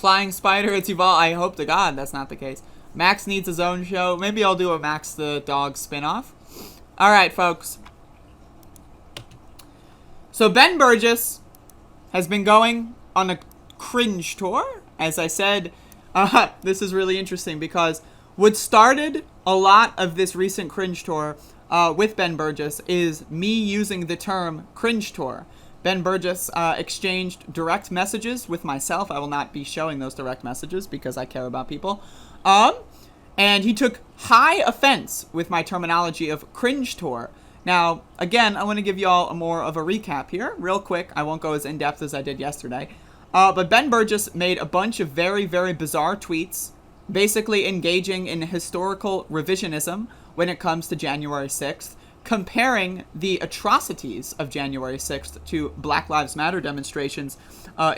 Flying Spider, it's evolved. I hope to God that's not the case. Max needs his own show. Maybe I'll do a Max the Dog spinoff. All right, folks. So Ben Burgis has been going on a cringe tour. As I said, this is really interesting because what started a lot of this recent cringe tour with Ben Burgis is me using the term cringe tour. Ben Burgis exchanged direct messages with myself. I will not be showing those direct messages because I care about people. And he took high offense with my terminology of cringe tour. Now, again, I want to give you all more of a recap here, real quick. I won't go as in-depth as I did yesterday. But Ben Burgis made a bunch of very, very bizarre tweets, basically engaging in historical revisionism when it comes to January 6th, comparing the atrocities of January 6th to Black Lives Matter demonstrations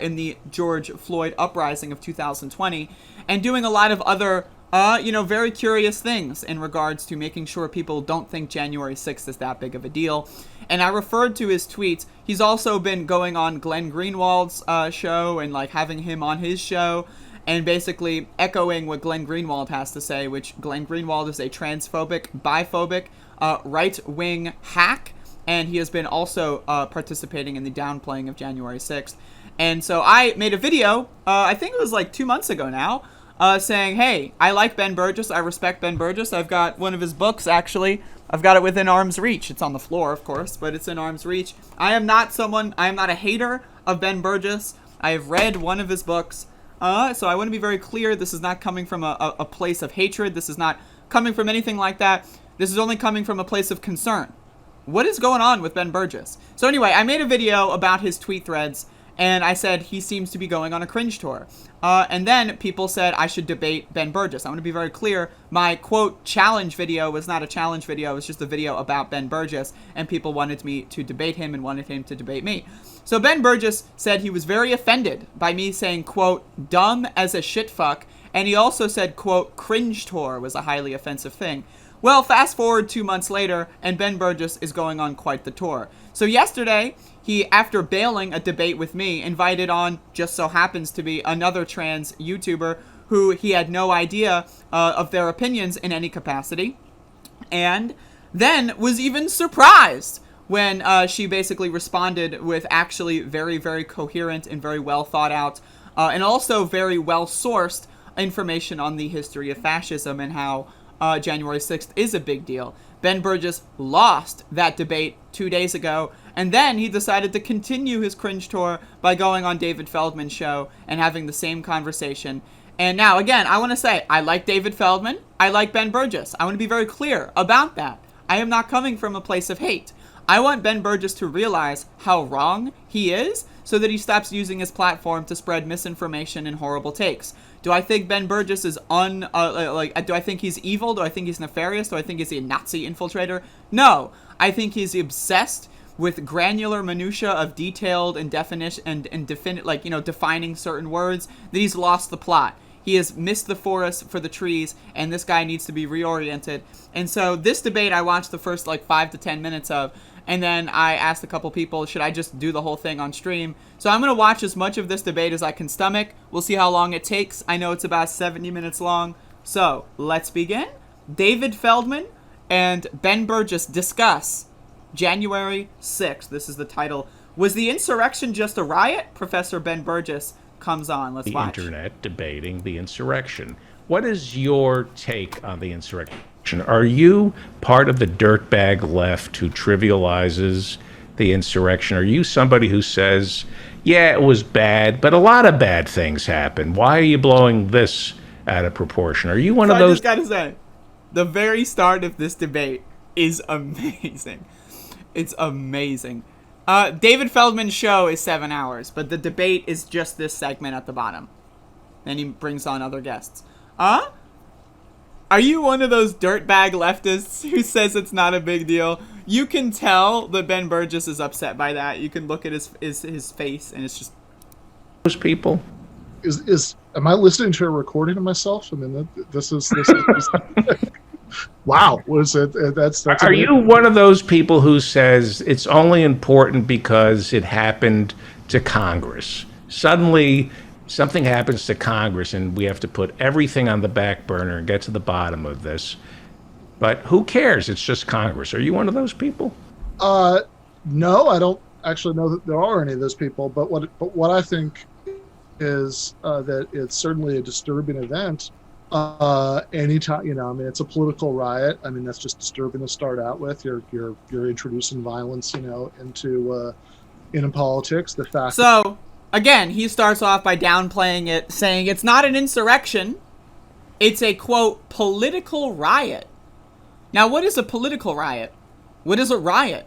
in the George Floyd uprising of 2020, and doing a lot of other, very curious things in regards to making sure people don't think January 6th is that big of a deal. And I referred to his tweets. He's also been going on Glenn Greenwald's show and having him on his show, and basically echoing what Glenn Greenwald has to say, which Glenn Greenwald is a transphobic, biphobic, right-wing hack, and he has been also participating in the downplaying of January 6th. And so I made a video, I think it was 2 months ago now, saying, hey, I like Ben Burgis, I respect Ben Burgis, I've got one of his books, actually, I've got it within arm's reach. It's on the floor, of course, but it's in arm's reach. I am not a hater of Ben Burgis. I have read one of his books, so I want to be very clear, this is not coming from a place of hatred, this is not coming from anything like that. This is only coming from a place of concern. What is going on with Ben Burgis? So anyway, I made a video about his tweet threads, and I said he seems to be going on a cringe tour. And then people said I should debate Ben Burgis. I want to be very clear. My, quote, challenge video was not a challenge video. It was just a video about Ben Burgis, and people wanted me to debate him and wanted him to debate me. So Ben Burgis said he was very offended by me saying, quote, dumb as a shitfuck, and he also said, quote, cringe tour was a highly offensive thing. Well, fast forward 2 months later, and Ben Burgis is going on quite the tour. So yesterday, he, after bailing a debate with me, invited on, just so happens to be, another trans YouTuber who he had no idea of their opinions in any capacity, and then was even surprised when she basically responded with actually very, very coherent and very well thought out, and also very well sourced information on the history of fascism and how January 6th is a big deal. Ben Burgis lost that debate 2 days ago, and then he decided to continue his cringe tour by going on David Feldman's show and having the same conversation. And now, again, I want to say, I like David Feldman, I like Ben Burgis. I want to be very clear about that. I am not coming from a place of hate. I want Ben Burgis to realize how wrong he is so that he stops using his platform to spread misinformation and horrible takes. Do I think Ben Burgis is do I think he's evil? Do I think he's nefarious? Do I think he's a Nazi infiltrator? No. I think he's obsessed with granular minutia of detailed and defining certain words, that he's lost the plot. He has missed the forest for the trees, and this guy needs to be reoriented. And so this debate I watched the first 5 to 10 minutes of, and then I asked a couple people, should I just do the whole thing on stream? So I'm going to watch as much of this debate as I can stomach. We'll see how long it takes. I know it's about 70 minutes long. So let's begin. David Feldman and Ben Burgis discuss January 6th. This is the title. Was the insurrection just a riot? Professor Ben Burgis comes on. Let's watch. The internet debating the insurrection. What is your take on the insurrection? Are you part of the dirtbag left who trivializes the insurrection? Are you somebody who says, yeah, it was bad, but a lot of bad things happened? Why are you blowing this out of proportion? Are you one of those? I just gotta say, the very start of this debate is amazing. It's amazing. David Feldman's show is 7 hours, but the debate is just this segment at the bottom. Then he brings on other guests. Are you one of those dirtbag leftists who says it's not a big deal? You can tell that Ben Burgis is upset by that. You can look at his face, and it's just... Those people? Am I listening to a recording of myself? I mean, this is wow. Was it? That's Are you one of those people who says it's only important because it happened to Congress? Suddenly, something happens to Congress and we have to put everything on the back burner and get to the bottom of this. But who cares? It's just Congress. Are you one of those people? No, I don't actually know that there are any of those people. But what I think is that it's certainly a disturbing event. Anytime, I mean, it's a political riot. I mean, that's just disturbing to start out with. You're introducing violence, into politics. The fact. So again, he starts off by downplaying it, saying it's not an insurrection. It's a, quote, political riot. Now, what is a political riot? What is a riot?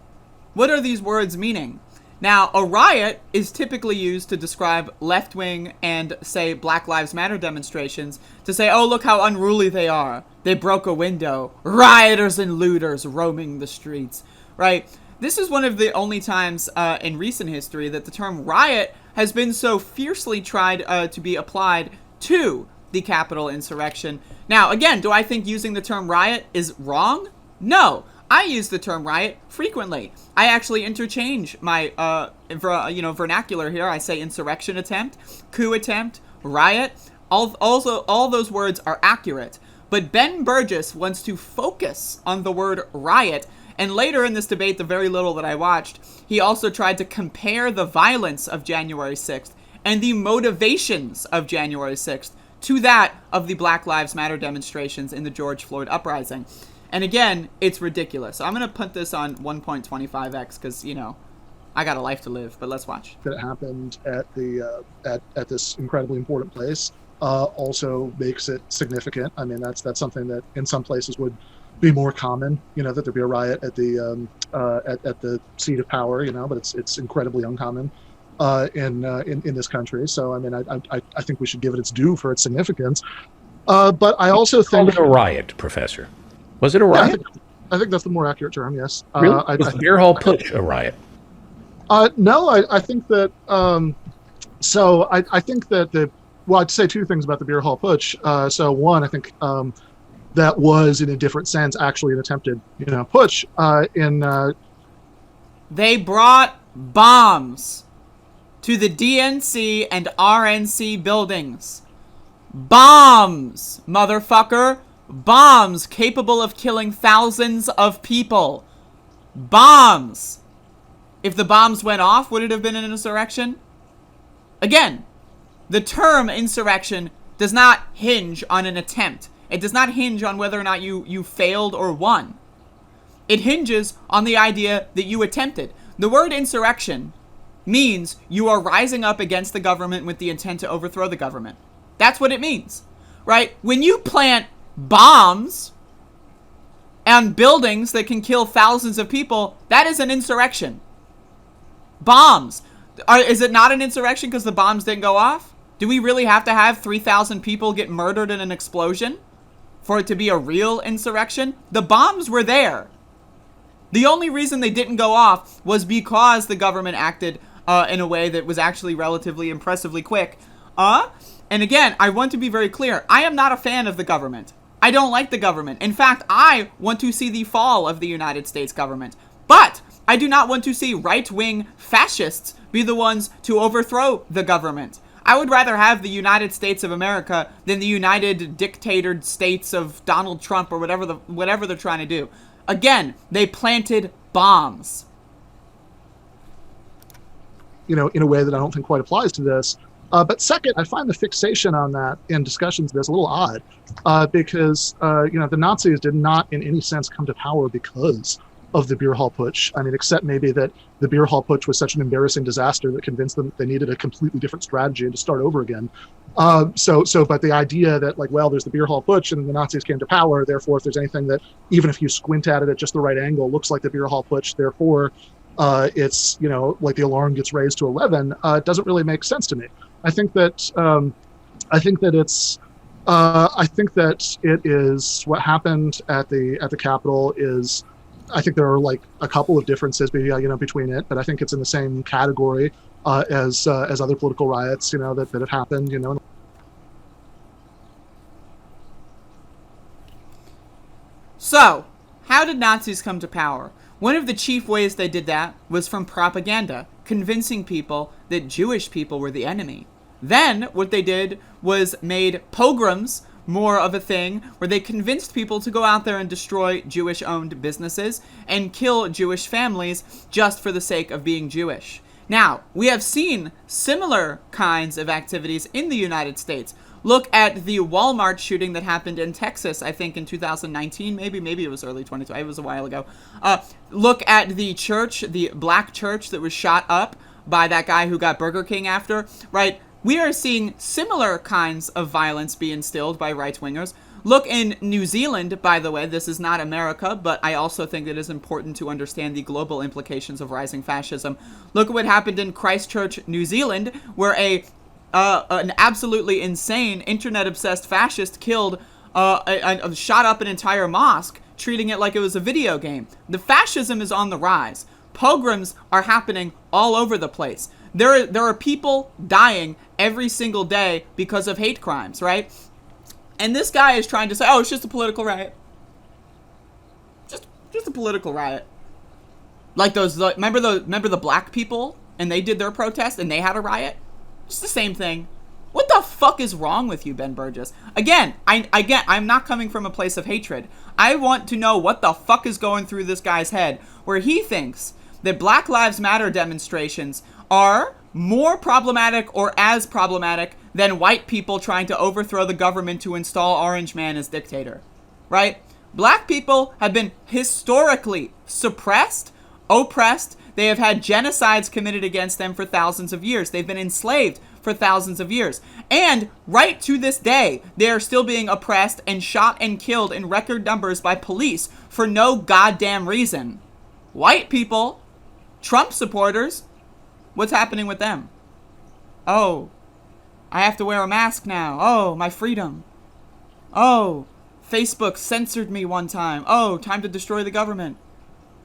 What are these words meaning? Now, a riot is typically used to describe left-wing and, say, Black Lives Matter demonstrations to say, oh, look how unruly they are. They broke a window. Rioters and looters roaming the streets, right? This is one of the only times in recent history that the term riot has been so fiercely tried to be applied to the Capitol insurrection. Now, again, do I think using the term riot is wrong? No. I use the term riot frequently. I actually interchange my vernacular here. I say insurrection attempt, coup attempt, riot. All those words are accurate. But Ben Burgis wants to focus on the word riot. And later in this debate, the very little that I watched, he also tried to compare the violence of January 6th and the motivations of January 6th to that of the Black Lives Matter demonstrations in the George Floyd uprising. And again, it's ridiculous. So I'm going to put this on 1.25x because, I got a life to live, but let's watch. That it happened at the at this incredibly important place also makes it significant. I mean, that's something that in some places would be more common, that there be a riot at the at the seat of power, but it's incredibly uncommon in this country. So I mean, I think we should give it its due for its significance. But I also think a riot, Professor. Was it a riot? Yeah, I think that's the more accurate term. Yes. Really? Was the beer hall putsch a riot? No, I think that. I think that I'd say two things about the beer hall putsch. So one, I think that was in a different sense actually an attempted, putsch. They brought bombs to the DNC and RNC buildings. Bombs, motherfucker. Bombs capable of killing thousands of people. Bombs. If the bombs went off, would it have been an insurrection? Again, the term insurrection does not hinge on an attempt. It does not hinge on whether or not you failed or won. It hinges on the idea that you attempted. The word insurrection means you are rising up against the government with the intent to overthrow the government. That's what it means, right? When you plant bombs on buildings that can kill thousands of people, that is an insurrection. Bombs. Is it not an insurrection because the bombs didn't go off? Do we really have to have 3,000 people get murdered in an explosion for it to be a real insurrection? The bombs were there. The only reason they didn't go off was because the government acted in a way that was actually relatively impressively quick. And again, I want to be very clear. I am not a fan of the government. I don't like the government. In fact, I want to see the fall of the United States government. But I do not want to see right-wing fascists be the ones to overthrow the government. I would rather have the United States of America than the United Dictated States of Donald Trump or whatever they're trying to do. Again, they planted bombs. In a way that I don't think quite applies to this. But second, I find the fixation on that in discussions that's a little odd because, the Nazis did not in any sense come to power because of the beer hall putsch. I mean, except maybe that the beer hall putsch was such an embarrassing disaster that convinced them they needed a completely different strategy and to start over again. But the idea that there's the beer hall putsch and the Nazis came to power, therefore, if there's anything that, even if you squint at it at just the right angle, looks like the beer hall putsch, therefore, it's, the alarm gets raised to 11, it doesn't really make sense to me. I think that it is what happened at the Capitol is, I think there are a couple of differences between it, but I think it's in the same category as other political riots that have happened So, how did Nazis come to power? One of the chief ways they did that was from propaganda, convincing people that Jewish people were the enemy. Then what they did was made pogroms more of a thing, where they convinced people to go out there and destroy Jewish-owned businesses and kill Jewish families just for the sake of being Jewish. Now, we have seen similar kinds of activities in the United States. Look at the Walmart shooting that happened in Texas, I think in 2019, maybe it was early 2020, it was a while ago. Look at the church, the black church that was shot up by that guy who got Burger King after, right? We are seeing similar kinds of violence be instilled by right-wingers. Look in New Zealand, by the way, this is not America, but I also think it is important to understand the global implications of rising fascism. Look at what happened in Christchurch, New Zealand, where an absolutely insane, internet-obsessed fascist killed, shot up an entire mosque, treating it like it was a video game. The fascism is on the rise. Pogroms are happening all over the place. There are people dying every single day because of hate crimes, right? And this guy is trying to say, oh, it's just a political riot. Just a political riot. Like remember the black people, and they did their protest, and they had a riot? It's the same thing. What the fuck is wrong with you, Ben Burgis? Again, I'm not coming from a place of hatred. I want to know what the fuck is going through this guy's head, where he thinks that Black Lives Matter demonstrations are more problematic or as problematic than white people trying to overthrow the government to install Orange Man as dictator, right? Black people have been historically suppressed, oppressed. They have had genocides committed against them for thousands of years. They've been enslaved for thousands of years. And right to this day, they are still being oppressed and shot and killed in record numbers by police for no goddamn reason. White people, Trump supporters, what's happening with them? Oh, I have to wear a mask now. Oh, my freedom. Oh, Facebook censored me one time. Oh, time to destroy the government.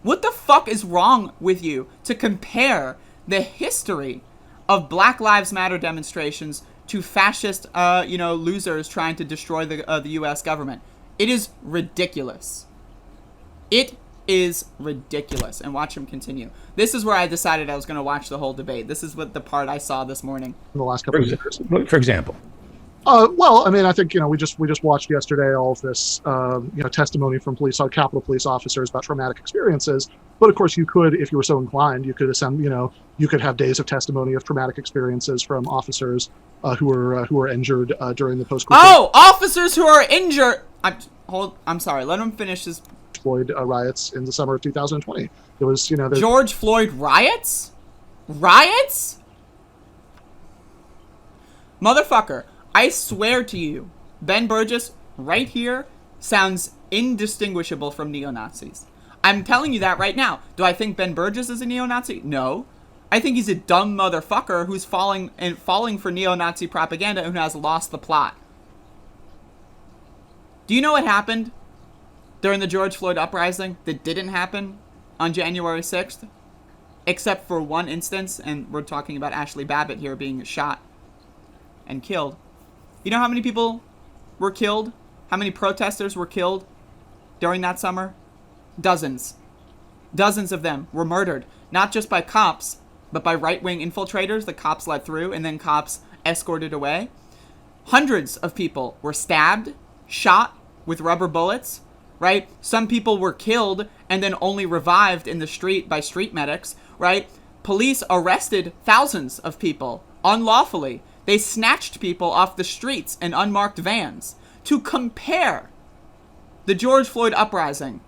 What the fuck is wrong with you to compare the history of Black Lives Matter demonstrations to fascist, losers trying to destroy the U.S. government? It is ridiculous. It is ridiculous. And watch him continue. This is where I decided I was going to watch the whole debate. This is what the part I saw this morning. In the last couple of years. For example. Well, I mean, I think, we just watched yesterday all of this, testimony from Capitol Police officers about traumatic experiences. But of course, you could, if you were so inclined, you could you could have days of testimony of traumatic experiences from officers who were injured during the post. Oh, officers who are injured. I'm sorry. Let him finish his. Floyd riots in the summer of 2020. There was, George Floyd riots? Riots? Motherfucker. I swear to you, Ben Burgis, right here, sounds indistinguishable from neo-Nazis. I'm telling you that right now. Do I think Ben Burgis is a neo-Nazi? No. I think he's a dumb motherfucker who's falling for neo-Nazi propaganda and who has lost the plot. Do you know what happened during the George Floyd uprising that didn't happen on January 6th? Except for one instance, and we're talking about Ashley Babbitt here being shot and killed. You know how many people were killed? How many protesters were killed during that summer? Dozens. Dozens of them were murdered. Not just by cops, but by right-wing infiltrators the cops let through and then cops escorted away. Hundreds of people were stabbed, shot with rubber bullets, right? Some people were killed and then only revived in the street by street medics, right? Police arrested thousands of people unlawfully. They snatched people off the streets in unmarked vans. To compare the George Floyd uprising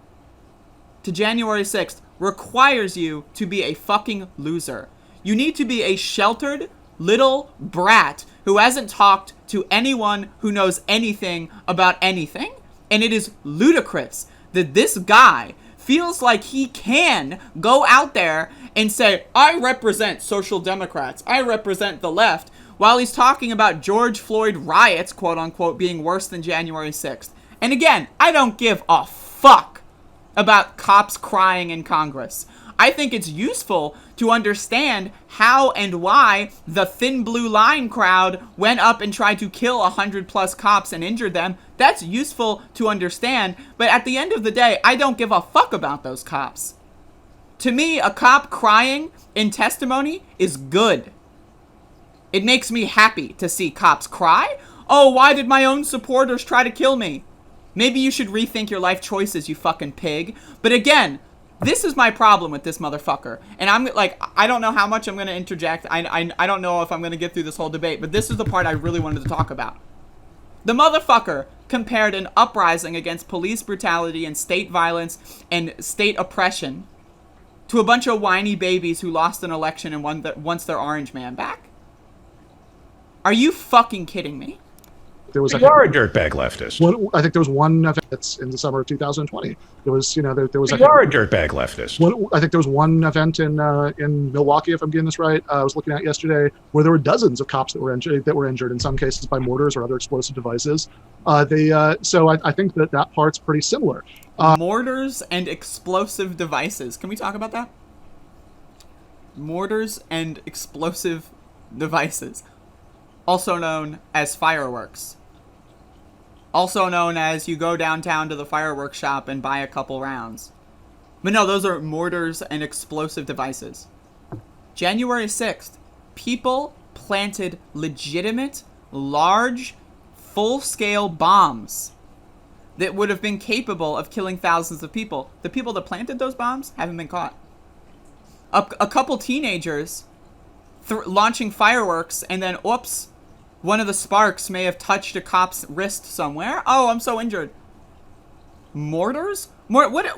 to January 6th requires you to be a fucking loser. You need to be a sheltered little brat who hasn't talked to anyone who knows anything about anything. And it is ludicrous that this guy feels like he can go out there and say, I represent social democrats, I represent the left, while he's talking about George Floyd riots, quote unquote, being worse than January 6th. And again, I don't give a fuck about cops crying in Congress. I think it's useful to understand how and why the Thin Blue Line crowd went up and tried to kill 100+ cops and injured them. That's useful to understand, but at the end of the day, I don't give a fuck about those cops. To me, a cop crying in testimony is good. It makes me happy to see cops cry. Oh, why did my own supporters try to kill me? Maybe you should rethink your life choices, you fucking pig. But again, this is my problem with this motherfucker. And I'm like, I don't know how much I'm going to interject. I don't know if I'm going to get through this whole debate. But this is the part I really wanted to talk about. The motherfucker compared an uprising against police brutality and state violence and state oppression to a bunch of whiny babies who lost an election and wants their orange man back. Are you fucking kidding me? You are a dirtbag leftist. I think there was one event that's in the summer of 2020. There was, there was. You are a dirtbag leftist. I think there was one event in Milwaukee, if I'm getting this right. I was looking at yesterday, where there were dozens of cops that were injured in some cases by mortars or other explosive devices. So I think that part's pretty similar. Mortars and explosive devices. Can we talk about that? Mortars and explosive devices, also known as fireworks. Also known as you go downtown to the fireworks shop and buy a couple rounds. But no, those are mortars and explosive devices. January 6th, people planted legitimate, large, full-scale bombs that would have been capable of killing thousands of people. The people that planted those bombs haven't been caught. A couple teenagers launching fireworks, and then, oops, one of the sparks may have touched a cop's wrist somewhere. Oh, I'm so injured. Mortars? What? What?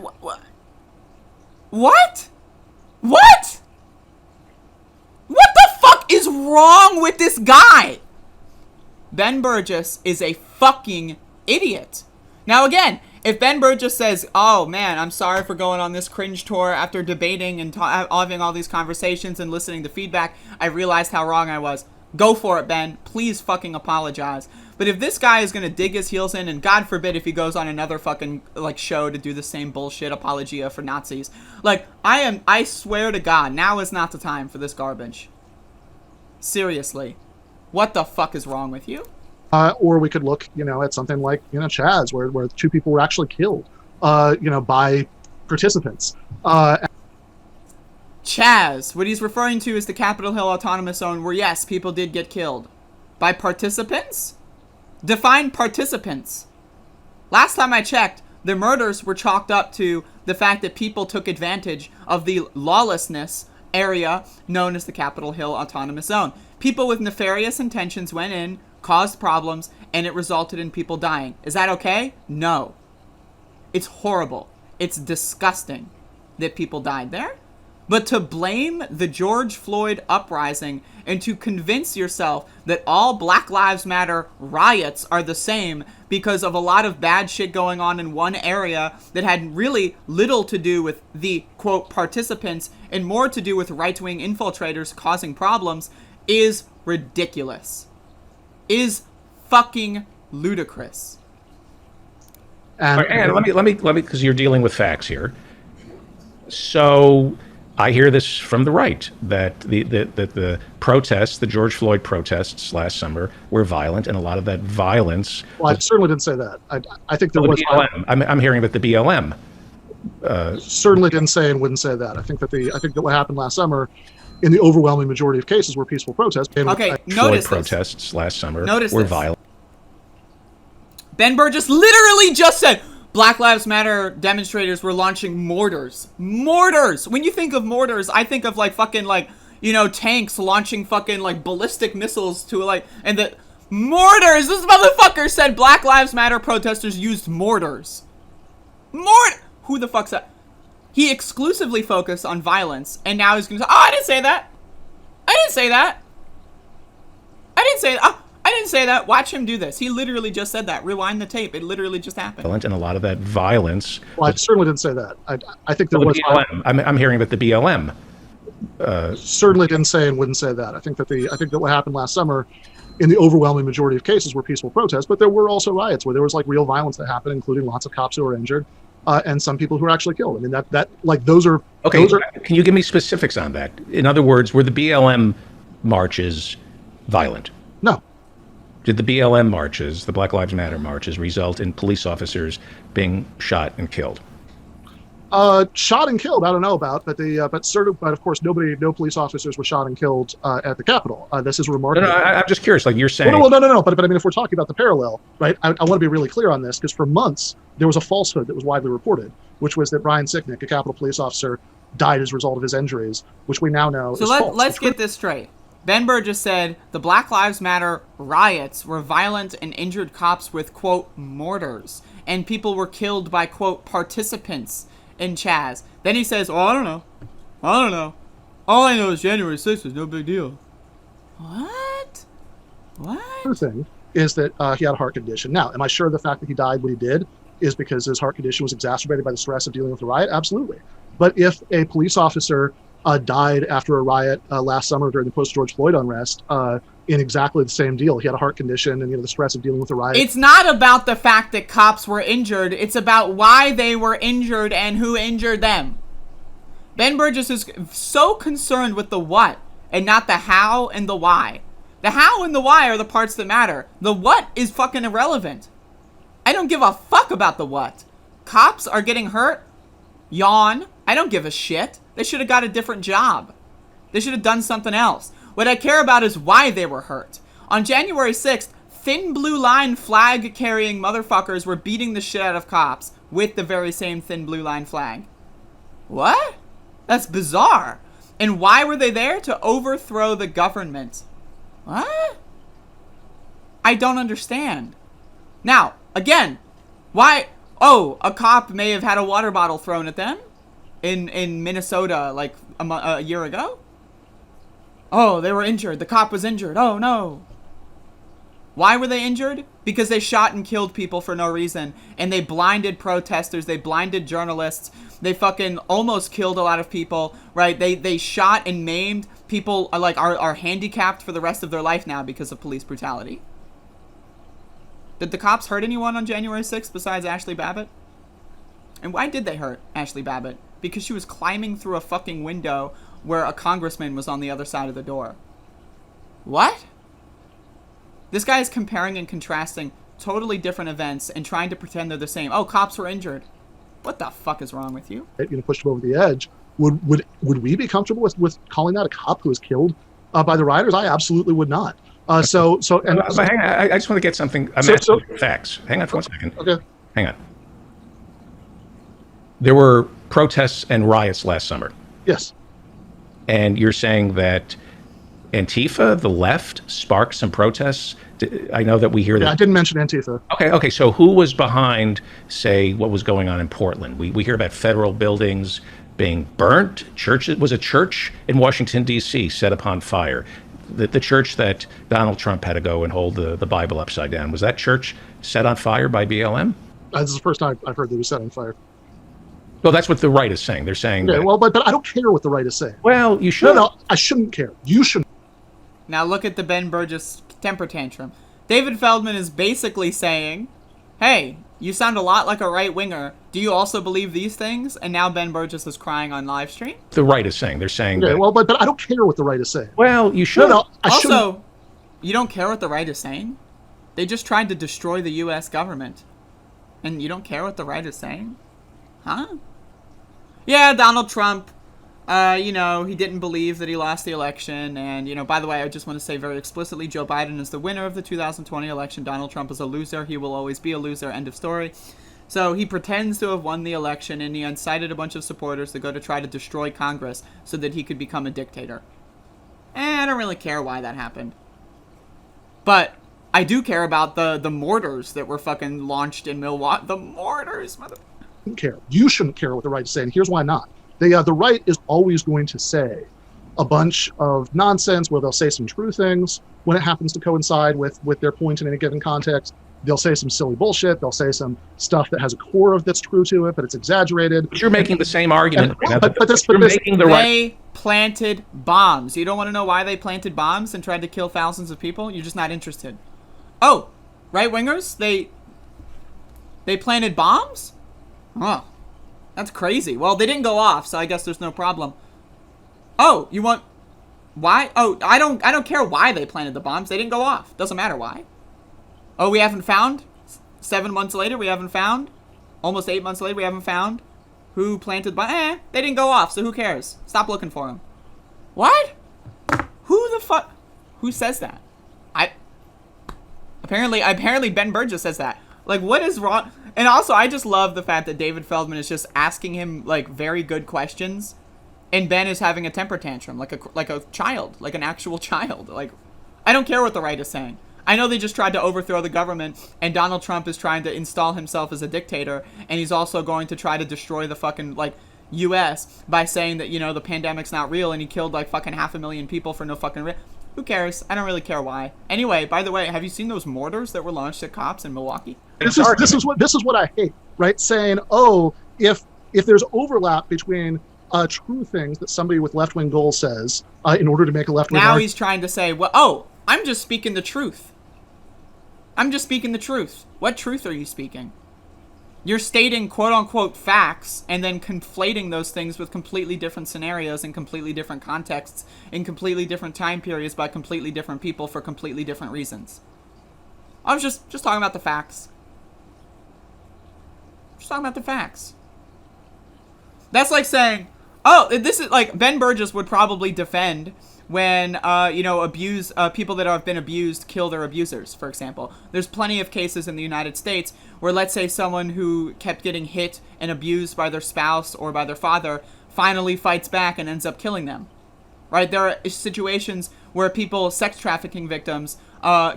What? What the fuck is wrong with this guy? Ben Burgis is a fucking idiot. Now again, if Ben Burgis says, oh man, I'm sorry for going on this cringe tour after debating and having all these conversations and listening to feedback, I realized how wrong I was. Go for it, Ben. Please fucking apologize. But if this guy is going to dig his heels in, and God forbid if he goes on another fucking, show to do the same bullshit apologia for Nazis. I swear to God, now is not the time for this garbage. Seriously. What the fuck is wrong with you? Or we could look, at something like, Chaz, where two people were actually killed, by participants. Chaz, what he's referring to is the Capitol Hill Autonomous Zone, where yes, people did get killed. By participants? Define participants. Last time I checked, the murders were chalked up to the fact that people took advantage of the lawlessness area known as the Capitol Hill Autonomous Zone. People with nefarious intentions went in, caused problems, and it resulted in people dying. Is that okay? No. It's horrible. It's disgusting that people died there. But to blame the George Floyd uprising and to convince yourself that all Black Lives Matter riots are the same because of a lot of bad shit going on in one area that had really little to do with the, quote, participants and more to do with right-wing infiltrators causing problems is ridiculous. Is fucking ludicrous. And let me, because you're dealing with facts here. So I hear this from the right that the protests, the George Floyd protests last summer, were violent, and a lot of that violence. Well, I certainly didn't say that. I think there was. BLM. I'm hearing about the BLM. Certainly didn't say and wouldn't say that. I think that what happened last summer, in the overwhelming majority of cases, were peaceful protests. Okay, Floyd protests last summer were violent. Ben Burgis literally just said Black Lives Matter demonstrators were launching mortars. Mortars! When you think of mortars, I think of tanks launching fucking ballistic missiles to and the mortars! This motherfucker said Black Lives Matter protesters used mortars. Who the fuck's that? He exclusively focused on violence, and now he's gonna say, I didn't say that! I didn't say that! I didn't say that. Watch him do this. He literally just said that. Rewind the tape. It literally just happened. And a lot of that violence. Well, I certainly didn't say that. I think there was. BLM. I'm hearing about the BLM. Certainly didn't say and wouldn't say that. I think that what happened last summer, in the overwhelming majority of cases, were peaceful protests. But there were also riots where there was real violence that happened, including lots of cops who were injured, and some people who were actually killed. I mean those are. Okay. Those are, can you give me specifics on that? In other words, were the BLM marches violent? No. Did the BLM marches, the Black Lives Matter marches, result in police officers being shot and killed? Shot and killed, I don't know about, but of course, no police officers were shot and killed at the Capitol. This is No, no, remarkable. I'm just curious. Like you're saying, Well, no. But I mean, if we're talking about the parallel, right? I want to be really clear on this because for months there was a falsehood that was widely reported, which was that Brian Sicknick, a Capitol police officer, died as a result of his injuries, which we now know is false. Let's get this straight. Ben Burgis said the Black Lives Matter riots were violent and injured cops with, quote, mortars, and people were killed by, quote, participants in Chaz. Then he says, oh, I don't know. All I know is January 6th was no big deal. What? Other thing is that he had a heart condition. Now, am I sure the fact that he died when he did is because his heart condition was exacerbated by the stress of dealing with the riot? Absolutely. But if a police officer died after a riot last summer during the post-George Floyd unrest in exactly the same deal, he had a heart condition and the stress of dealing with the riot. It's not about the fact that cops were injured. It's about why they were injured and who injured them. Ben Burgis is so concerned with the what and not the how and the why. The how and the why are the parts that matter. The what is fucking irrelevant. I don't give a fuck about the what. Cops are getting hurt. Yawn. I don't give a shit. They should have got a different job. They should have done something else. What I care about is why they were hurt. On January 6th, thin blue line flag carrying motherfuckers were beating the shit out of cops with the very same thin blue line flag. What? That's bizarre. And why were they there? To overthrow the government. What? I don't understand. Now, again, why? Oh, a cop may have had a water bottle thrown at them in Minnesota like a year ago. Oh, they were injured. The cop was injured. Oh, no. Why were they injured? Because they shot and killed people for no reason. And they blinded protesters. They blinded journalists. They fucking almost killed a lot of people, right? They shot and maimed people, are handicapped for the rest of their life now because of police brutality. Did the cops hurt anyone on January 6th besides Ashley Babbitt? And why did they hurt Ashley Babbitt? Because she was climbing through a fucking window where a congressman was on the other side of the door. What? This guy is comparing and contrasting totally different events and trying to pretend they're the same. Oh, cops were injured. What the fuck is wrong with you? Pushed him over the edge. Would we be comfortable with calling that a cop who was killed by the rioters? I absolutely would not. But hang on, I just want to get something. Facts. Hang on for 1 second. Okay. Hang on. There were protests and riots last summer. Yes. And you're saying that Antifa, the left, sparked some protests? I know that we hear that. I didn't mention Antifa. Okay. So who was behind, say, what was going on in Portland? We hear about federal buildings being burnt. Was a church in Washington, D.C. set upon fire. The church that Donald Trump had to go and hold the Bible upside down. Was that church set on fire by BLM? This is the first time I've heard that it was set on fire. Well, that's what the right is saying. They're saying that. Well, but I don't care what the right is saying. Well, you should. No, I shouldn't care. You shouldn't. Now look at the Ben Burgis temper tantrum. David Feldman is basically saying, hey, you sound a lot like a right-winger. Do you also believe these things? And now Ben Burgis is crying on live stream? The right is saying. They're saying that. Well, but I don't care what the right is saying. Well, you should. I shouldn't. Also, you don't care what the right is saying? They just tried to destroy the U.S. government. And you don't care what the right is saying? Huh? Yeah, Donald Trump, he didn't believe that he lost the election. And, by the way, I just want to say very explicitly, Joe Biden is the winner of the 2020 election. Donald Trump is a loser. He will always be a loser. End of story. So he pretends to have won the election, and he incited a bunch of supporters to go to try to destroy Congress so that he could become a dictator. I don't really care why that happened. But I do care about the mortars that were fucking launched in Milwaukee. The mortars, care. You shouldn't care what the right is saying. Here's why not. The right is always going to say a bunch of nonsense where they'll say some true things when it happens to coincide with their point in any given context. They'll say some silly bullshit. They'll say some stuff that has a core of that's true to it, but it's exaggerated. But you're making the same argument. They planted bombs. You don't want to know why they planted bombs and tried to kill thousands of people? You're just not interested. Oh, right-wingers? They planted bombs? Oh, that's crazy. Well, they didn't go off, so I guess there's no problem. Oh, you want... Why? Oh, I don't care why they planted the bombs. They didn't go off. Doesn't matter why. Oh, we haven't found? 7 months later, we haven't found? Almost 8 months later, we haven't found? Who planted bomb? They didn't go off, so who cares? Stop looking for them. What? Who the fuck? Who says that? Apparently Ben Burgis says that. Like, what is wrong? And also, I just love the fact that David Feldman is just asking him, like, very good questions, and Ben is having a temper tantrum, like a child, like an actual child. Like, I don't care what the right is saying. I know they just tried to overthrow the government, and Donald Trump is trying to install himself as a dictator, and he's also going to try to destroy the fucking, like, U.S. by saying that, you know, the pandemic's not real, and he killed, like, fucking 500,000 people for no fucking Who cares? I don't really care why. Anyway, by the way, have you seen those mortars that were launched at cops in Milwaukee? This is what I hate, right? Saying, oh, if there's overlap between true things that somebody with left-wing goals says in order to make a left-wing now he's trying to say, well, oh, I'm just speaking the truth. I'm just speaking the truth. What truth are you speaking? You're stating quote-unquote facts and then conflating those things with completely different scenarios and completely different contexts in completely different time periods by completely different people for completely different reasons. I was just talking about the facts. Just talking about the facts. That's like saying, oh, this is like Ben Burgis would probably defend when, people that have been abused kill their abusers, for example. There's plenty of cases in the United States where, let's say, someone who kept getting hit and abused by their spouse or by their father finally fights back and ends up killing them. Right? There are situations where sex trafficking victims,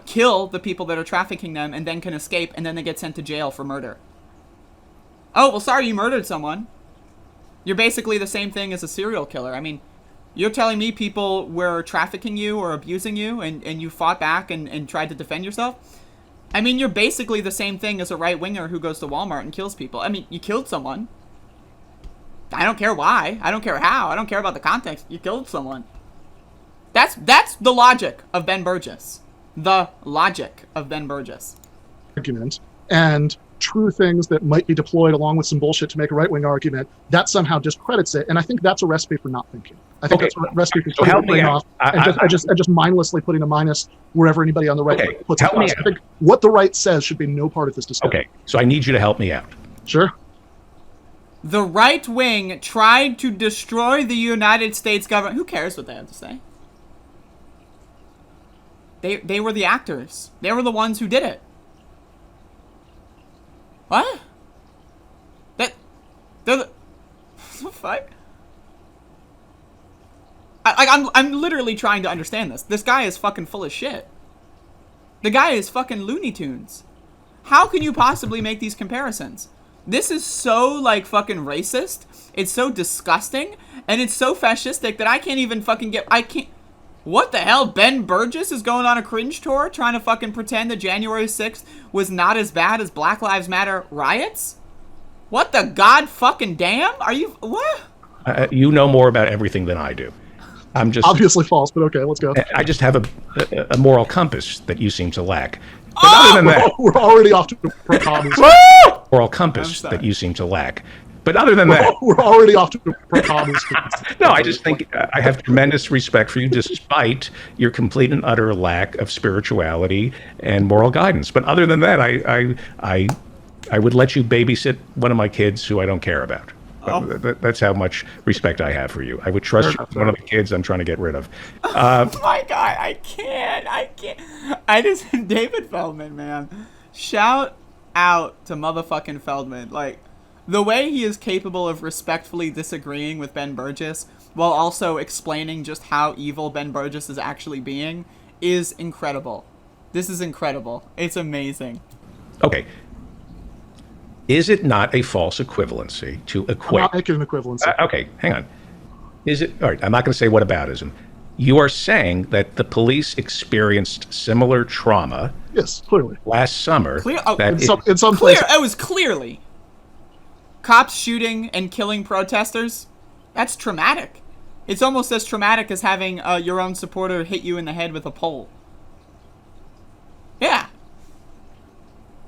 kill the people that are trafficking them and then can escape, and then they get sent to jail for murder. Oh, well, sorry, you murdered someone. You're basically the same thing as a serial killer. I mean, you're telling me people were trafficking you or abusing you and you fought back and tried to defend yourself? I mean, you're basically the same thing as a right-winger who goes to Walmart and kills people. I mean, you killed someone. I don't care why. I don't care how. I don't care about the context. You killed someone. That's the logic of Ben Burgis. The logic of Ben Burgis. Argument and true things that might be deployed along with some bullshit to make a right-wing argument, that somehow discredits it. And I think that's a recipe for not thinking. I think that's a recipe for turning the brain off and just mindlessly putting a minus wherever anybody on the right puts it. I think what the right says should be no part of this discussion. Okay, so I need you to help me out. Sure. The right wing tried to destroy the United States government. Who cares what they have to say? They were the actors. They were the ones who did it. What? They're the... What the fuck? I'm literally trying to understand this. This guy is fucking full of shit. The guy is fucking Looney Tunes. How can you possibly make these comparisons? This is so, like, fucking racist. It's so disgusting. And it's so fascistic that I can't even fucking get... What the hell? Ben Burgis is going on a cringe tour trying to fucking pretend that January 6th was not as bad as Black Lives Matter riots? What the god fucking damn? Are you... What? You know more about everything than I do. I'm just... Obviously false, but okay, let's go. I just have a moral compass that you seem to lack. But other than that... We're already off to a problem. Moral compass that you seem to lack. But other than that, we're already off to problems. No, I just think I have tremendous respect for you, despite your complete and utter lack of spirituality and moral guidance. But other than that, I would let you babysit one of my kids who I don't care about. Oh. That's how much respect I have for you. I would trust you with one of the kids I'm trying to get rid of. Oh my God, I can't. David Feldman, man. Shout out to motherfucking Feldman. Like, the way he is capable of respectfully disagreeing with Ben Burgis while also explaining just how evil Ben Burgis is actually being is incredible. This is incredible. It's amazing. Okay. Is it not a false equivalency to equate? I'm not making an equivalency. Okay, hang on. Is it? All right, I'm not going to say whataboutism. You are saying that the police experienced similar trauma. Yes, clearly. Last summer. In some places. It was clearly. Cops shooting and killing protesters, that's traumatic. It's almost as traumatic as having your own supporter hit you in the head with a pole. Yeah.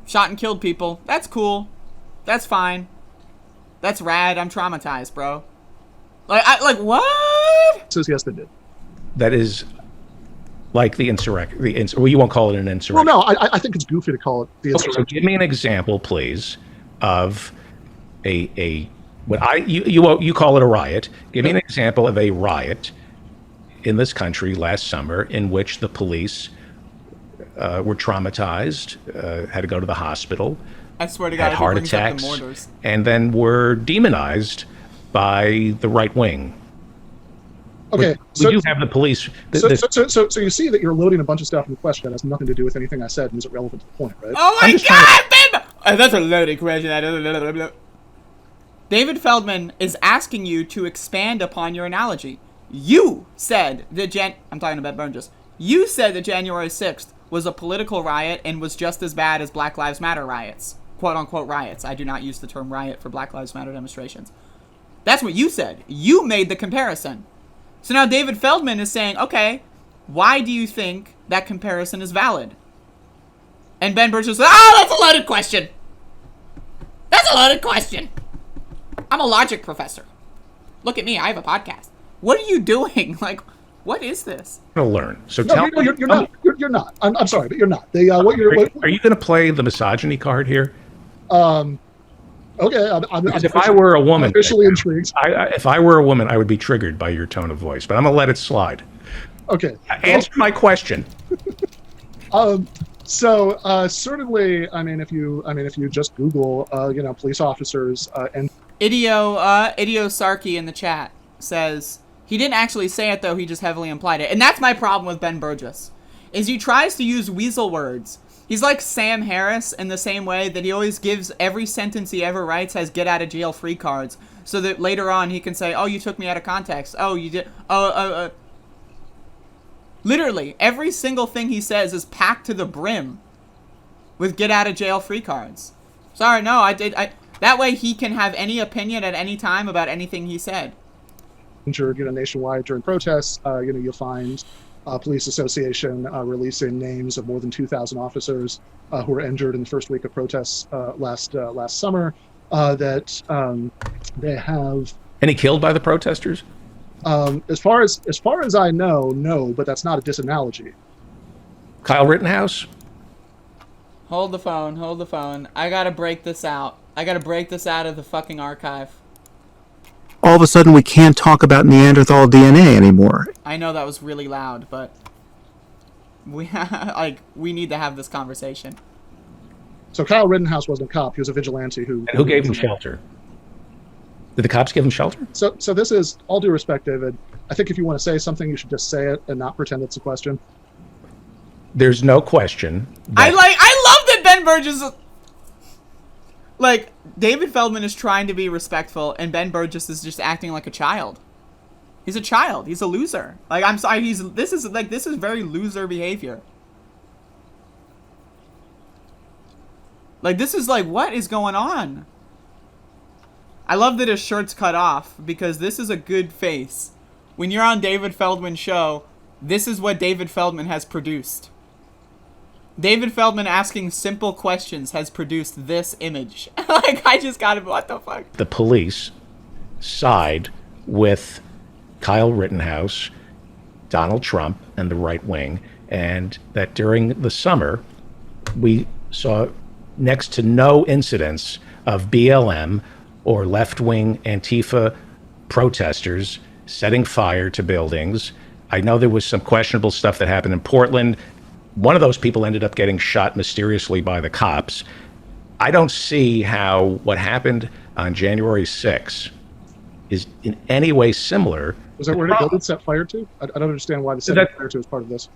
Shot and killed people. That's cool. That's fine. That's rad. I'm traumatized, bro. Like what? Says yes, they did. That is like the insurrection. Well, you won't call it an insurrection. Well, no, I think it's goofy to call it the insurrection. Okay, so give me an example, please, of a You call it a riot. Give me an example of a riot in this country last summer in which the police were traumatized, had to go to the hospital, I swear to God, had if he heart brings up the attacks, mortars. and then were demonized by the right wing. Okay, We do have the police. So you see that you're loading a bunch of stuff in the question that has nothing to do with anything I said and isn't relevant to the point, right? Oh my I'm just God, Ben! That's a loaded question. David Feldman is asking you to expand upon your analogy. You said that I'm talking about Burgis. You said that January 6th was a political riot and was just as bad as Black Lives Matter riots. Quote unquote riots. I do not use the term riot for Black Lives Matter demonstrations. That's what you said. You made the comparison. So now David Feldman is saying, okay, why do you think that comparison is valid? And Ben Burgis says, that's a loaded question. That's a loaded question. I'm a logic professor. Look at me. I have a podcast. What are you doing? Like, what is this? I'm going to learn. So No, tell me. you're not. You're not. I'm sorry, but you're not. Are you going to play the misogyny card here? Okay, Because if I were a woman, officially intrigued. If I were a woman, I would be triggered by your tone of voice. But I'm going to let it slide. Okay. Answer my question. So certainly, if you just Google, police officers and Idio Sarki in the chat says he didn't actually say it though. He just heavily implied it, and that's my problem with Ben Burgis, is he tries to use weasel words. He's like Sam Harris in the same way that he always gives every sentence he ever writes has get out of jail free cards, so that later on he can say, "Oh, you took me out of context. Oh, you did. Literally, every single thing he says is packed to the brim with get out of jail free cards. Sorry, no, that way he can have any opinion at any time about anything he said. Injured, nationwide during protests. You'll find police association releasing names of more than 2,000 officers who were injured in the first week of protests last summer. That they have. Any killed by the protesters? As far as I know, no, but that's not a disanalogy. Kyle Rittenhouse? Hold the phone. I gotta break this out. I gotta break this out of the fucking archive. All of a sudden we can't talk about Neanderthal DNA anymore. I know that was really loud, but we need to have this conversation. So Kyle Rittenhouse wasn't a cop. He was a vigilante who gave him shelter? Did the cops give him shelter? So this is, all due respect, David, I think if you want to say something, you should just say it and not pretend it's a question. There's no question. I love that Ben Burgis... David Feldman is trying to be respectful, and Ben Burgis is just acting like a child. He's a child. He's a loser. I'm sorry, this is very loser behavior. This is what is going on? I love that his shirt's cut off, because this is a good face. When you're on David Feldman's show, this is what David Feldman has produced. David Feldman asking simple questions has produced this image. I just got it. What the fuck? The police side with Kyle Rittenhouse, Donald Trump, and the right wing, and that during the summer, we saw next to no incidents of BLM or left-wing Antifa protesters setting fire to buildings. I know there was some questionable stuff that happened in Portland. One of those people ended up getting shot mysteriously by the cops. I don't see how what happened on January 6th is in any way similar. Was that where the building set fire to? I don't understand why the setting fire to is part of this.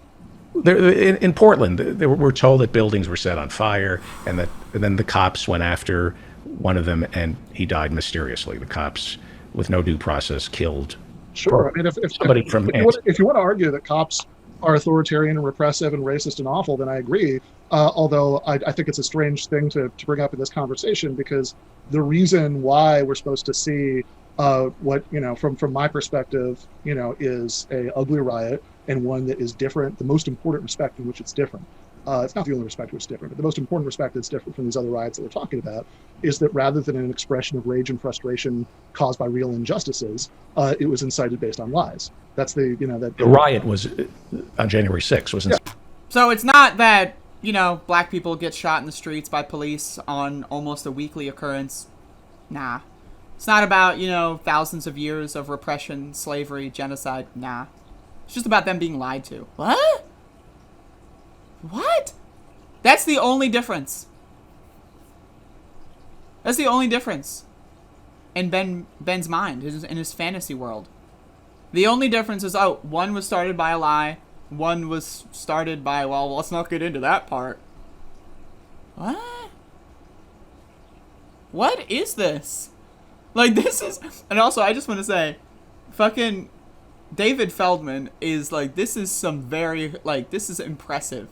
In Portland, we're told that buildings were set on fire, and then the cops went after one of them, and he died mysteriously. The cops, with no due process, killed. Sure. If you want to argue that cops are authoritarian and repressive and racist and awful, then I agree. Although I think it's a strange thing to bring up in this conversation, because the reason why we're supposed to see what, from my perspective, is a ugly riot, and one that is different, the most important respect in which it's different. It's not the only respect in which it's different, but the most important respect that's different from these other riots that we're talking about is that rather than an expression of rage and frustration caused by real injustices, it was incited based on lies. That's the riot was on January 6th, wasn't it? So it's not that, black people get shot in the streets by police on almost a weekly occurrence. Nah. It's not about, thousands of years of repression, slavery, genocide. Nah. It's just about them being lied to. What? What? That's the only difference. That's the only difference in Ben's mind, in his fantasy world. The only difference is, one was started by a lie, one was started by, well, let's not get into that part. What? What is this? Like, this is... And also, I just want to say, fucking David Feldman is, like, this is some very... Like, this is impressive.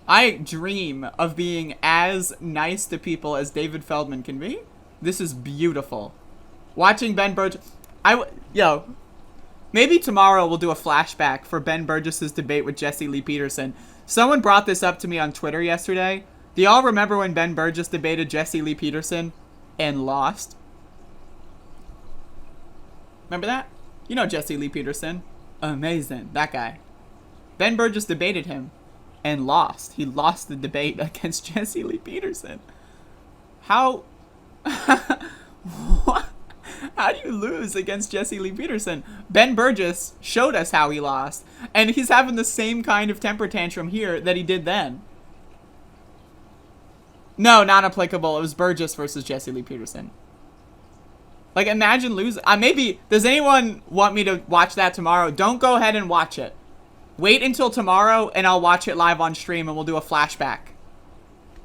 I dream of being as nice to people as David Feldman can be. This is beautiful. Watching Ben Burgis... Maybe tomorrow we'll do a flashback for Ben Burgis' debate with Jesse Lee Peterson. Someone brought this up to me on Twitter yesterday. Do y'all remember when Ben Burgis debated Jesse Lee Peterson and lost? Remember that? You know Jesse Lee Peterson. Amazing. That guy. Ben Burgis debated him and lost. He lost the debate against Jesse Lee Peterson. How... What? How do you lose against Jesse Lee Peterson? Ben Burgis showed us how he lost. And he's having the same kind of temper tantrum here that he did then. No, not applicable. It was Burgis versus Jesse Lee Peterson. Like, imagine losing. Maybe, does anyone want me to watch that tomorrow? Don't go ahead and watch it. Wait until tomorrow, and I'll watch it live on stream, and we'll do a flashback.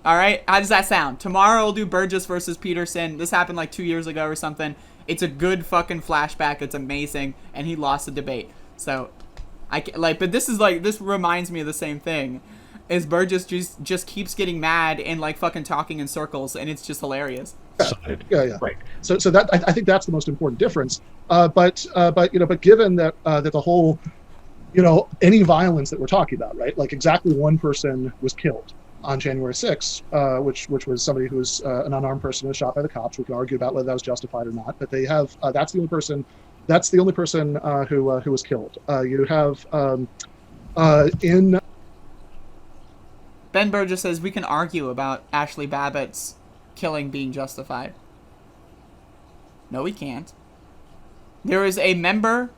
Alright? How does that sound? Tomorrow we'll do Burgis versus Peterson. This happened like 2 years ago or something. It's a good fucking flashback. It's amazing. And he lost the debate. So, but this is like, this reminds me of the same thing. Is Burgis just keeps getting mad and like fucking talking in circles, and it's just hilarious. Yeah. Right. So that I think that's the most important difference. But given that that the whole, any violence that we're talking about, right? Like exactly one person was killed on January 6th, which was somebody who was an unarmed person who was shot by the cops. We can argue about whether that was justified or not, but they have that's the only person. That's the only person who was killed. You have in. Ben Burgis says we can argue about Ashley Babbitt's killing being justified. No, we can't. There is a member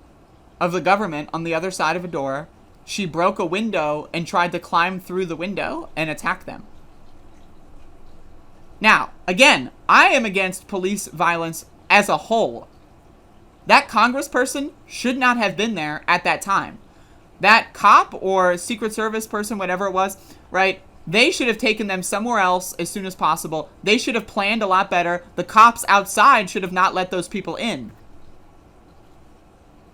of the government on the other side of a door. She broke a window and tried to climb through the window and attack them. Now, again, I am against police violence as a whole. That congressperson should not have been there at that time. That cop or Secret Service person, whatever it was, right? They should have taken them somewhere else as soon as possible. They should have planned a lot better. The cops outside should have not let those people in.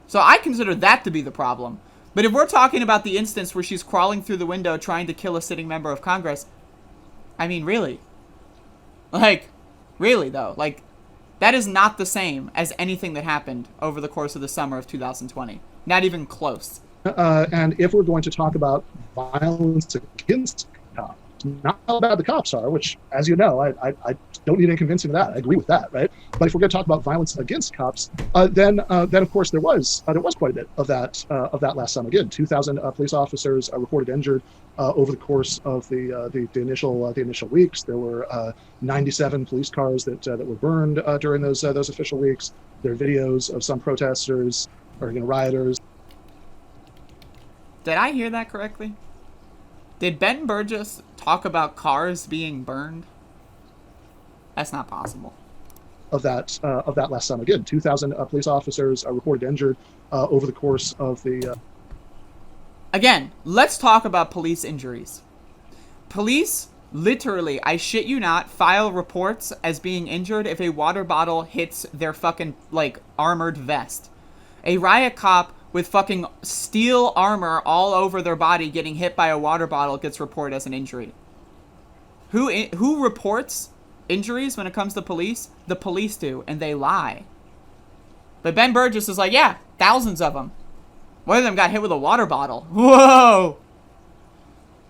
So I consider that to be the problem. But if we're talking about the instance where she's crawling through the window trying to kill a sitting member of Congress, I mean, really? Like, really, though? Like, that is not the same as anything that happened over the course of the summer of 2020. Not even close. And if we're going to talk about violence against cops, not how bad the cops are, which, as you know, I don't need any convincing of that. I agree with that, right? But if we're going to talk about violence against cops, then of course there was quite a bit of that last summer. Again, 2,000 police officers reported injured over the course of the initial weeks. There were 97 police cars that were burned during those official weeks. There are videos of some protesters or rioters. Did I hear that correctly? Did Ben Burgis talk about cars being burned? That's not possible. Of that last summer. Again, 2,000 police officers reported injured over the course of the... Again, let's talk about police injuries. Police, literally, I shit you not, file reports as being injured if a water bottle hits their fucking, armored vest. A riot cop with fucking steel armor all over their body getting hit by a water bottle gets reported as an injury. Who reports injuries when it comes to police? The police do, and they lie. But Ben Burgis is like, yeah, thousands of them. One of them got hit with a water bottle. Whoa!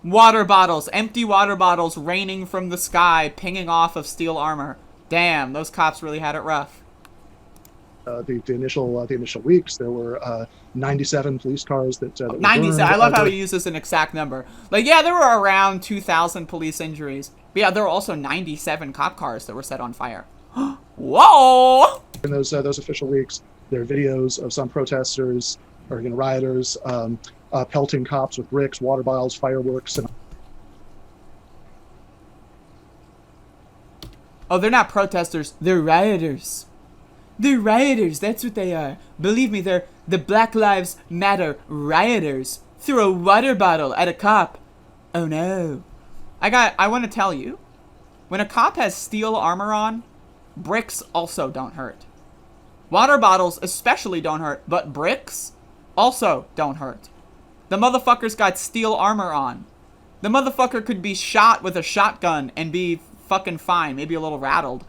Water bottles, empty water bottles raining from the sky, pinging off of steel armor. Damn, those cops really had it rough. The initial weeks, there were 97 police cars that were 97. burned. I love how he uses an exact number. There were around 2,000 police injuries. But yeah, there were also 97 cop cars that were set on fire. Whoa! in those official leaks, there are videos of some protesters or rioters pelting cops with bricks, water bottles, fireworks, and Oh, they're not protesters. They're rioters. They're rioters. That's what they are. Believe me, they're the Black Lives Matter rioters. Threw a water bottle at a cop. Oh no. I want to tell you, when a cop has steel armor on, bricks also don't hurt. Water bottles especially don't hurt, but bricks also don't hurt. The motherfucker's got steel armor on. The motherfucker could be shot with a shotgun and be fucking fine, maybe a little rattled.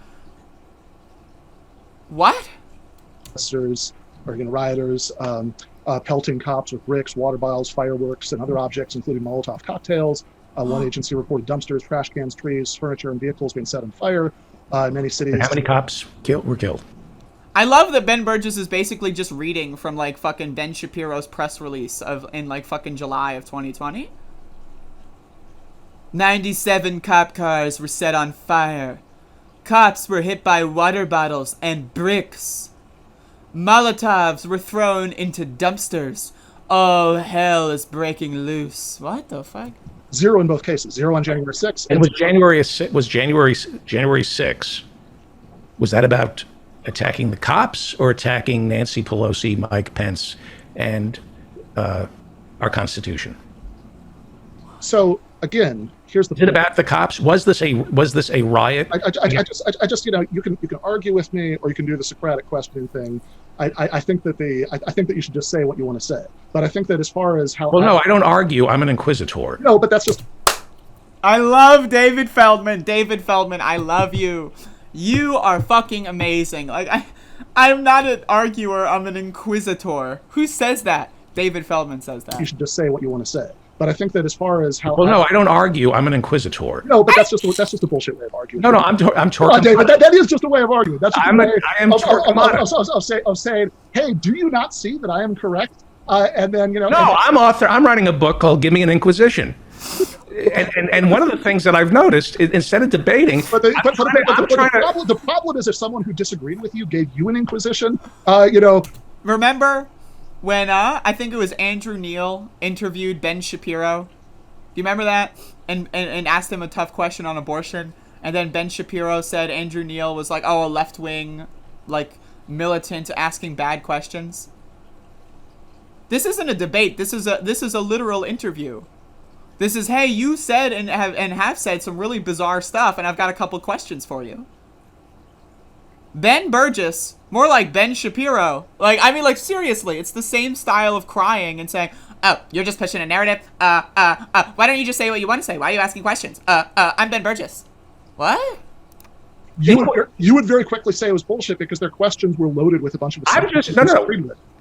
What? protesters or rioters pelting cops with bricks, water bottles, fireworks, and other objects, including Molotov cocktails. One agency reported dumpsters, trash cans, trees, furniture, and vehicles being set on fire. In many cities. And how many cops were killed? I love that Ben Burgis is basically just reading from like fucking Ben Shapiro's press release in like fucking July of 2020. 97 cop cars were set on fire. Cops were hit by water bottles and bricks. Molotovs were thrown into dumpsters. All hell is breaking loose. What the fuck? 0 in both cases. 0 on January 6th. And January 6th, was that about attacking the cops or attacking Nancy Pelosi, Mike Pence, and our Constitution? So again, here's the Is it about the cops? Was this a riot? I just you can argue with me, or you can do the Socratic questioning thing. I think that you should just say what you want to say. But I think that as far as how no, I don't argue. I'm an inquisitor. No, but that's just. I love David Feldman. David Feldman, I love you. You are fucking amazing. Like I'm not an arguer. I'm an inquisitor. Who says that? David Feldman says that. You should just say what you want to say. But I think that as far as how. Well, no, I don't argue. I'm an inquisitor. No, but that's just a bullshit way of arguing. No, I'm talking. David, that is just a way of arguing. That's just I am of saying, hey, do you not see that I am correct? And then No, I'm writing a book called "Give Me an Inquisition." And one of the things that I've noticed, instead of debating, the problem is if someone who disagreed with you gave you an inquisition, Remember when I think it was Andrew Neil interviewed Ben Shapiro? Do you remember that? And asked him a tough question on abortion, and then Ben Shapiro said Andrew Neil was like, oh, a left-wing, like, militant asking bad questions. This isn't a debate. This is a literal interview. This is, hey, you said and have said some really bizarre stuff, and I've got a couple questions for you. Ben Burgis, more like Ben Shapiro. Like, seriously, it's the same style of crying and saying, oh, you're just pushing a narrative. Why don't you just say what you want to say? Why are you asking questions? I'm Ben Burgis. What? You would very quickly say it was bullshit because their questions were loaded with a bunch of assumptions. They're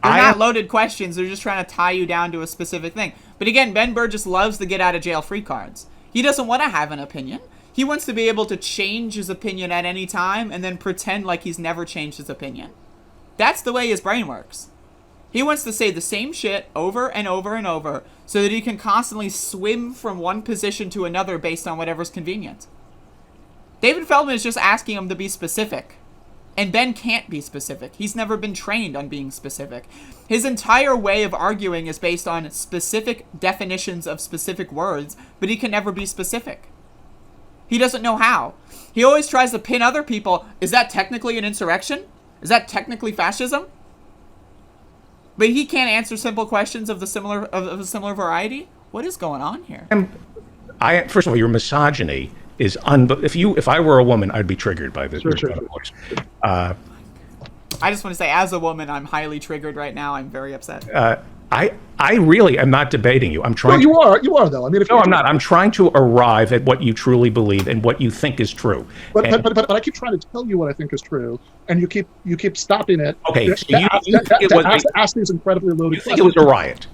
not loaded questions. They're just trying to tie you down to a specific thing. But again, Ben Burgis loves the get out of jail free cards. He doesn't want to have an opinion. He wants to be able to change his opinion at any time and then pretend like he's never changed his opinion. That's the way his brain works. He wants to say the same shit over and over and over so that he can constantly swim from one position to another based on whatever's convenient. David Feldman is just asking him to be specific. And Ben can't be specific. He's never been trained on being specific. His entire way of arguing is based on specific definitions of specific words, but he can never be specific. He doesn't know how. He always tries to pin other people. Is that technically an insurrection? Is that technically fascism? But he can't answer simple questions of a similar variety. What is going on here? First of all, your misogyny is if I were a woman, I'd be triggered by this. Sure. I just want to say, as a woman, I'm highly triggered right now. I'm very upset. I really am not debating you. I'm trying. No, you are though. I mean, I'm not. I'm trying to arrive at what you truly believe and what you think is true. But I keep trying to tell you what I think is true, and you keep stopping it. Okay, ask these incredibly loaded questions. You think it was a riot?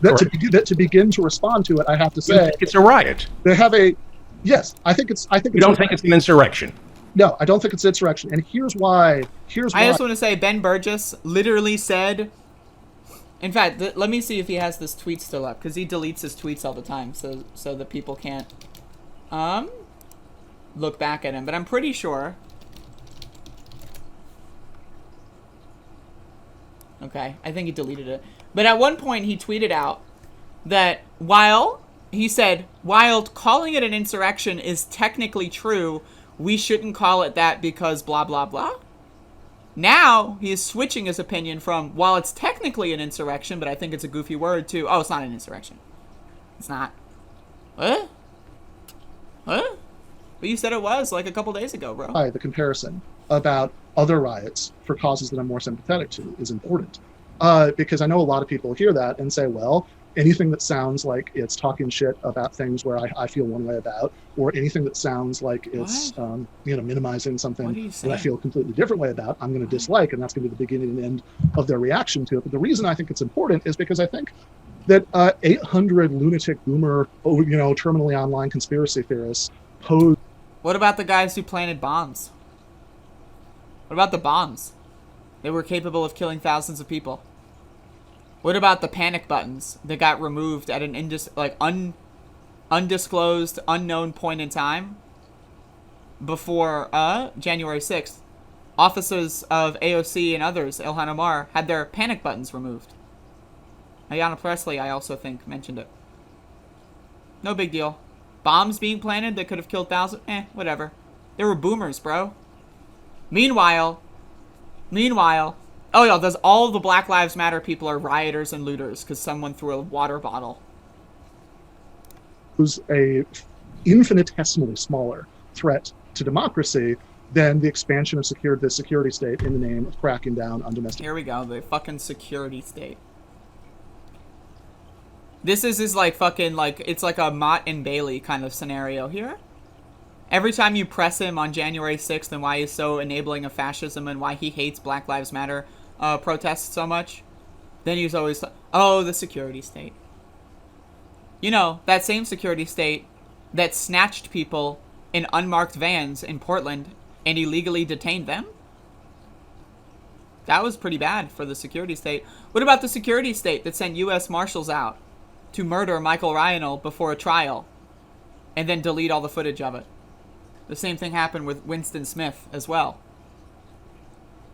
To begin to respond to it, I have to say it's a riot. They have a. Yes, I think it's. You don't think it's an insurrection? No, I don't think it's an insurrection, and here's why. I just want to say Ben Burgis literally said. In fact, let me see if he has this tweet still up, because he deletes his tweets all the time, so that people can't look back at him. But I'm pretty sure. Okay, I think he deleted it. But at one point he tweeted out that while calling it an insurrection is technically true, we shouldn't call it that because blah, blah, blah. Now he is switching his opinion from, while it's technically an insurrection, but I think it's a goofy word, to, oh, it's not an insurrection. It's not. What? What? But you said it was like a couple days ago, bro. The comparison about other riots for causes that I'm more sympathetic to is important. Because I know a lot of people hear that and say, well, anything that sounds like it's talking shit about things where I feel one way about, or anything that sounds like it's minimizing something that I feel a completely different way about, I'm going to dislike, and that's going to be the beginning and end of their reaction to it. But the reason I think it's important is because I think that 800 lunatic boomer, terminally online conspiracy theorists pose. What about the guys who planted bombs? What about the bombs? They were capable of killing thousands of people. What about the panic buttons that got removed at an undisclosed, unknown point in time before January 6th? Officers of AOC and others, Ilhan Omar, had their panic buttons removed. Ayanna Pressley, I also think, mentioned it. No big deal. Bombs being planted that could have killed thousands? Whatever. They were boomers, bro. Meanwhile, oh yeah, does all the Black Lives Matter people are rioters and looters because someone threw a water bottle? Was a infinitesimally smaller threat to democracy than the expansion of the security state in the name of cracking down on domestic. Here we go, the fucking security state. This is like fucking like, it's like a Mott and Bailey kind of scenario here. Every time you press him on January 6th and why he's so enabling of fascism and why he hates Black Lives Matter protests so much, then he's always, oh, the security state. You know, that same security state that snatched people in unmarked vans in Portland and illegally detained them. That was pretty bad for the security state. What about the security state that sent U.S. Marshals out to murder Michael Ryanel before a trial and then delete all the footage of it? The same thing happened with Winston Smith as well.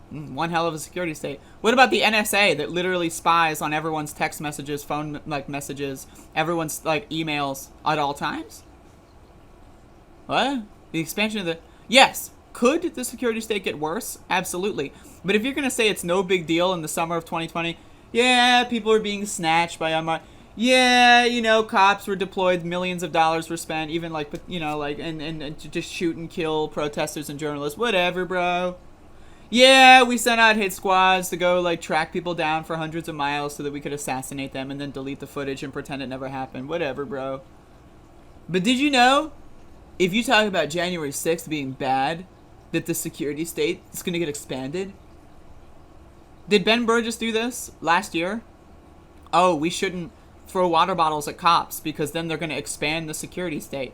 One hell of a security state. What about the NSA that literally spies on everyone's text messages, phone messages, everyone's emails at all times? What? The expansion of the... Yes. Could the security state get worse? Absolutely. But if you're going to say it's no big deal in the summer of 2020, yeah, people are being snatched by unmarked... Yeah, cops were deployed, millions of dollars were spent, even and to just shoot and kill protesters and journalists. Whatever, bro. Yeah, we sent out hit squads to go track people down for hundreds of miles so that we could assassinate them and then delete the footage and pretend it never happened. Whatever, bro. But did you know, if you talk about January 6th being bad, that the security state is going to get expanded? Did Ben Burgis do this last year? Oh, we shouldn't throw water bottles at cops because then they're going to expand the security state.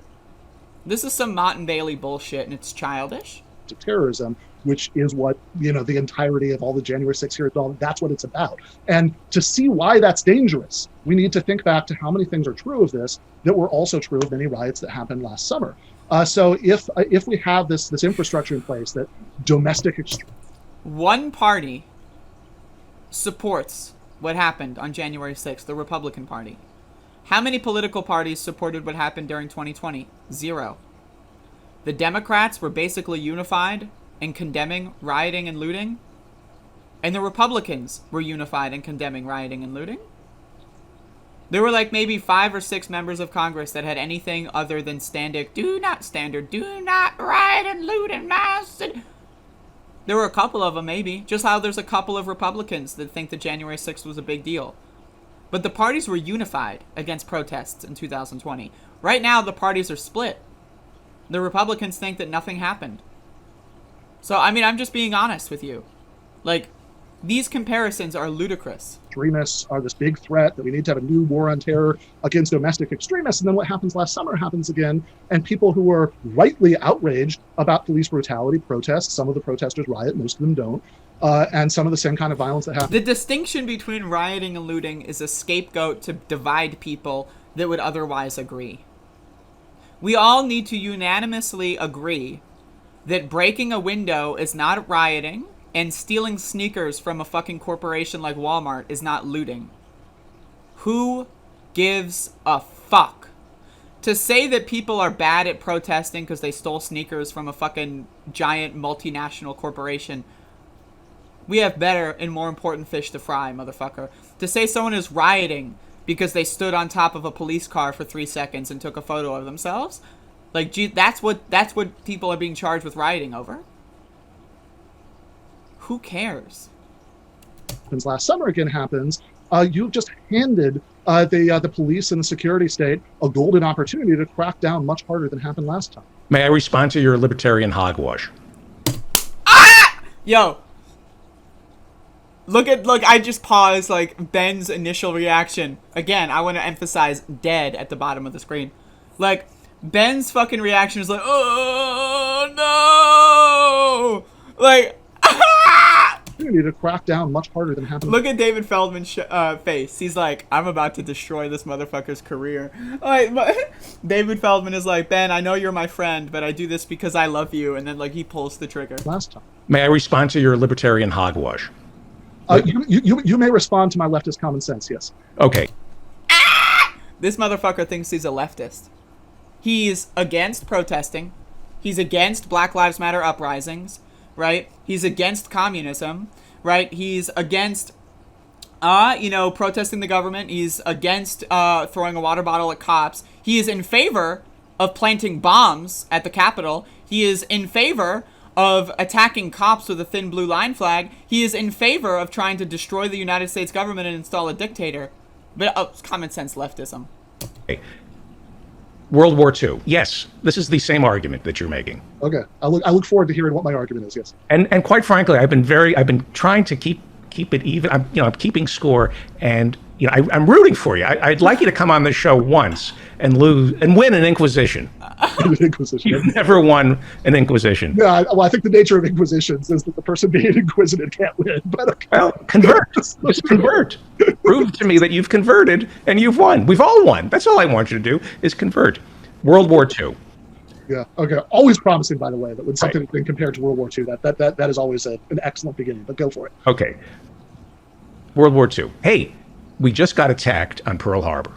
This is some Mott and Bailey bullshit, and it's childish. Terrorism, which is what, the entirety of all the January 6th here, that's what it's about. And to see why that's dangerous, we need to think back to how many things are true of this that were also true of many riots that happened last summer. So if we have this infrastructure in place that domestic... One party supports what happened on January 6th, the Republican Party. How many political parties supported what happened during 2020? 0. The Democrats were basically unified in condemning rioting and looting, and the Republicans were unified in condemning rioting and looting. There were maybe 5 or 6 members of Congress that had anything other than do not riot and loot in my city. There were a couple of them, maybe. Just how there's a couple of Republicans that think that January 6th was a big deal. But the parties were unified against protests in 2020. Right now, the parties are split. The Republicans think that nothing happened. So, I'm just being honest with you. These comparisons are ludicrous. Extremists are this big threat, that we need to have a new war on terror against domestic extremists. And then what happens last summer happens again. And people who are rightly outraged about police brutality protest. Some of the protesters riot, most of them don't. And some of the same kind of violence that happens. The distinction between rioting and looting is a scapegoat to divide people that would otherwise agree. We all need to unanimously agree that breaking a window is not rioting, and stealing sneakers from a fucking corporation like Walmart is not looting. Who gives a fuck? To say that people are bad at protesting because they stole sneakers from a fucking giant multinational corporation, we have better and more important fish to fry, motherfucker. To say someone is rioting because they stood on top of a police car for 3 seconds and took a photo of themselves, like, gee, that's what people are being charged with rioting over. Who cares? Last summer again happens. You just handed the police and the security state a golden opportunity to crack down much harder than happened last time. May I respond to your libertarian hogwash? Yo. Look, I just paused, like, Ben's initial reaction. Again, I want to emphasize dead at the bottom of the screen. Like, Ben's fucking reaction is like, oh, no! Like, To crack down much harder than happened. Look at David Feldman's face. He's like, I'm about to destroy this motherfucker's career. Like, but David Feldman is like, Ben, I know you're my friend, but I do this because I love you. And then, like, he pulls the trigger. Last time. May I respond to your libertarian hogwash? You may respond to my leftist common sense, yes. Okay. This motherfucker thinks he's a leftist. He's against protesting. He's against Black Lives Matter uprisings, right? He's against communism, right? He's against, protesting the government. He's against throwing a water bottle at cops. He is in favor of planting bombs at the Capitol. He is in favor of attacking cops with a thin blue line flag. He is in favor of trying to destroy the United States government and install a dictator. But common sense leftism. Okay. World War II. Yes, this is the same argument that you're making. Okay, I look forward to hearing what my argument is. Yes. And quite frankly, I've been trying to keep it even. I'm keeping score, and I'm rooting for you. I'd like you to come on this show once and lose and win an Inquisition. Inquisition. You've never won an Inquisition. Yeah, I think the nature of Inquisitions is that the person being inquisited can't win. But okay. Well, convert. Just convert. Prove to me that you've converted and you've won. We've all won. That's all I want you to do is convert. World War II. Yeah. Okay. Always promising, by the way, that when something has been compared to World War II, that is always an excellent beginning. But go for it. Okay. World War II. Hey, we just got attacked on Pearl Harbor.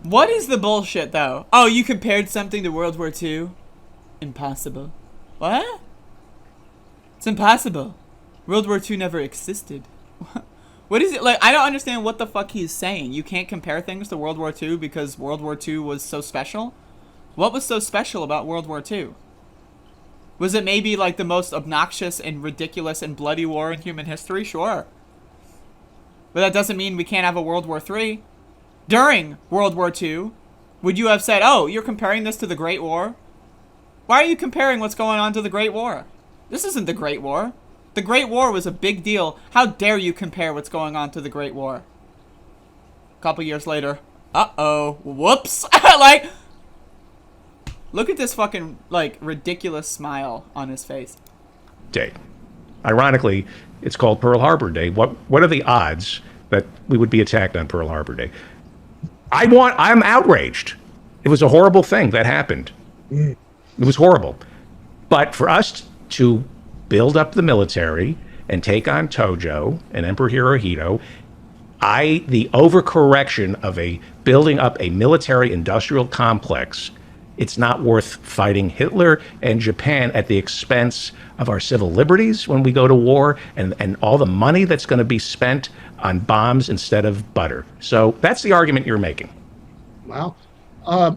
What is the bullshit, though? Oh, you compared something to World War II? Impossible. What? It's impossible. World War II never existed. What is it? Like, I don't understand what the fuck he's saying. You can't compare things to World War II because World War II was so special? What was so special about World War II? Was it maybe, like, the most obnoxious and ridiculous and bloody war in human history? Sure. But that doesn't mean we can't have a World War III. During World War II, would you have said, oh, you're comparing this to the Great War? Why are you comparing what's going on to the Great War? This isn't the Great War. The Great War was a big deal. How dare you compare what's going on to the Great War? A couple years later, uh-oh, whoops. Like, look at this fucking, like, ridiculous smile on his face. Day. Ironically, it's called Pearl Harbor Day. What are the odds that we would be attacked on Pearl Harbor Day? I'm outraged. It was a horrible thing that happened. It was horrible. But for us to build up the military and take on Tojo and Emperor Hirohito, the overcorrection of building up a military industrial complex, it's not worth fighting Hitler and Japan at the expense of our civil liberties when we go to war and all the money that's going to be spent on bombs instead of butter. So that's the argument you're making. Wow.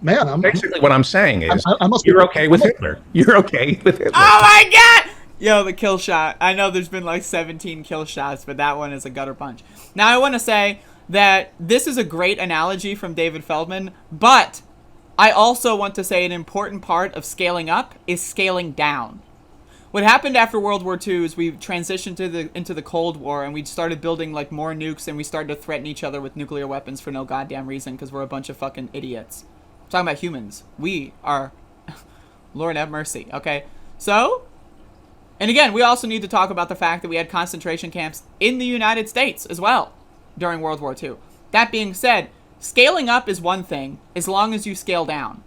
Man, basically what I'm saying is you're okay with Hitler. You're okay with Hitler. Oh my god! Yo, the kill shot. I know there's been like 17 kill shots, but that one is a gutter punch. Now I want to say that this is a great analogy from David Feldman, but I also want to say an important part of scaling up is scaling down. What happened after World War II is we transitioned into the Cold War, and we started building like more nukes, and we started to threaten each other with nuclear weapons for no goddamn reason because we're a bunch of fucking idiots. I'm talking about humans. We are, Lord have mercy. Okay, so, and again, we also need to talk about the fact that we had concentration camps in the United States as well during World War II. That being said, scaling up is one thing as long as you scale down.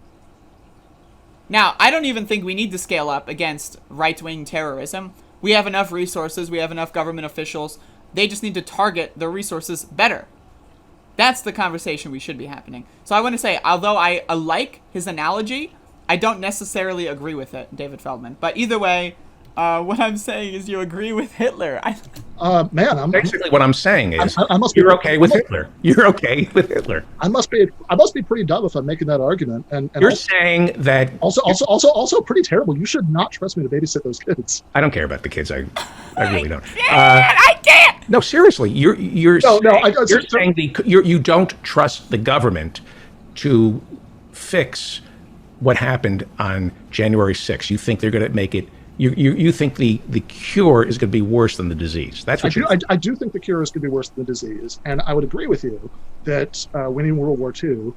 Now, I don't even think we need to scale up against right-wing terrorism. We have enough resources. We have enough government officials. They just need to target the resources better. That's the conversation we should be happening. So I want to say, although I like his analogy, I don't necessarily agree with it, David Feldman. But either way, what I'm saying is you agree with Hitler. Basically what I'm saying is I must be, you're okay with Hitler. You're okay with Hitler. I must be pretty dumb if I'm making that argument. And you're saying that also pretty terrible. You should not trust me to babysit those kids. I don't care about the kids. I really don't. I can't. No, seriously. You're saying you don't trust the government to fix what happened on January 6th. You think they're going to make it. You think the cure is going to be worse than the disease. That's what I do think the cure is going to be worse than the disease, and I would agree with you that winning World War II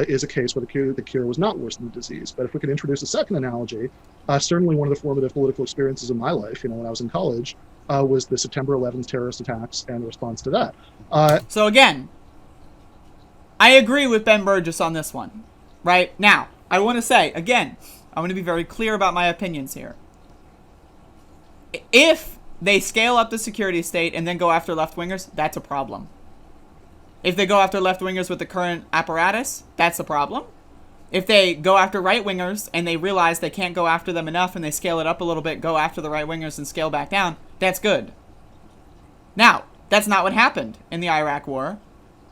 is a case where the cure was not worse than the disease. But if we could introduce a second analogy, certainly one of the formative political experiences of my life, when I was in college, was the September 11th terrorist attacks and the response to that. So again, I agree with Ben Burgis on this one. Right now, I want to say again, I want to be very clear about my opinions here. If they scale up the security state and then go after left-wingers, that's a problem. If they go after left-wingers with the current apparatus, that's a problem. If they go after right-wingers and they realize they can't go after them enough and they scale it up a little bit, go after the right-wingers and scale back down, that's good. Now, that's not what happened in the Iraq War.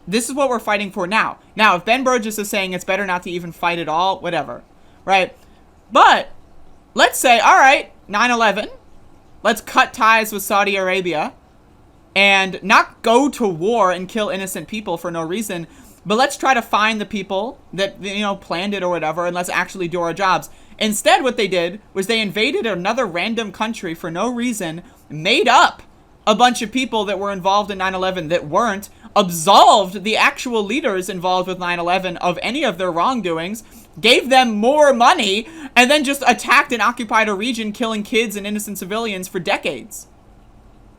This is what we're fighting for now. Now, if Ben Burgis is saying it's better not to even fight at all, whatever, right? But let's say, all right, 9/11, let's cut ties with Saudi Arabia and not go to war and kill innocent people for no reason, but let's try to find the people that, planned it or whatever, and let's actually do our jobs. Instead, what they did was they invaded another random country for no reason, made up a bunch of people that were involved in 9/11 that weren't, absolved the actual leaders involved with 9/11 of any of their wrongdoings, gave them more money, and then just attacked and occupied a region, killing kids and innocent civilians for decades.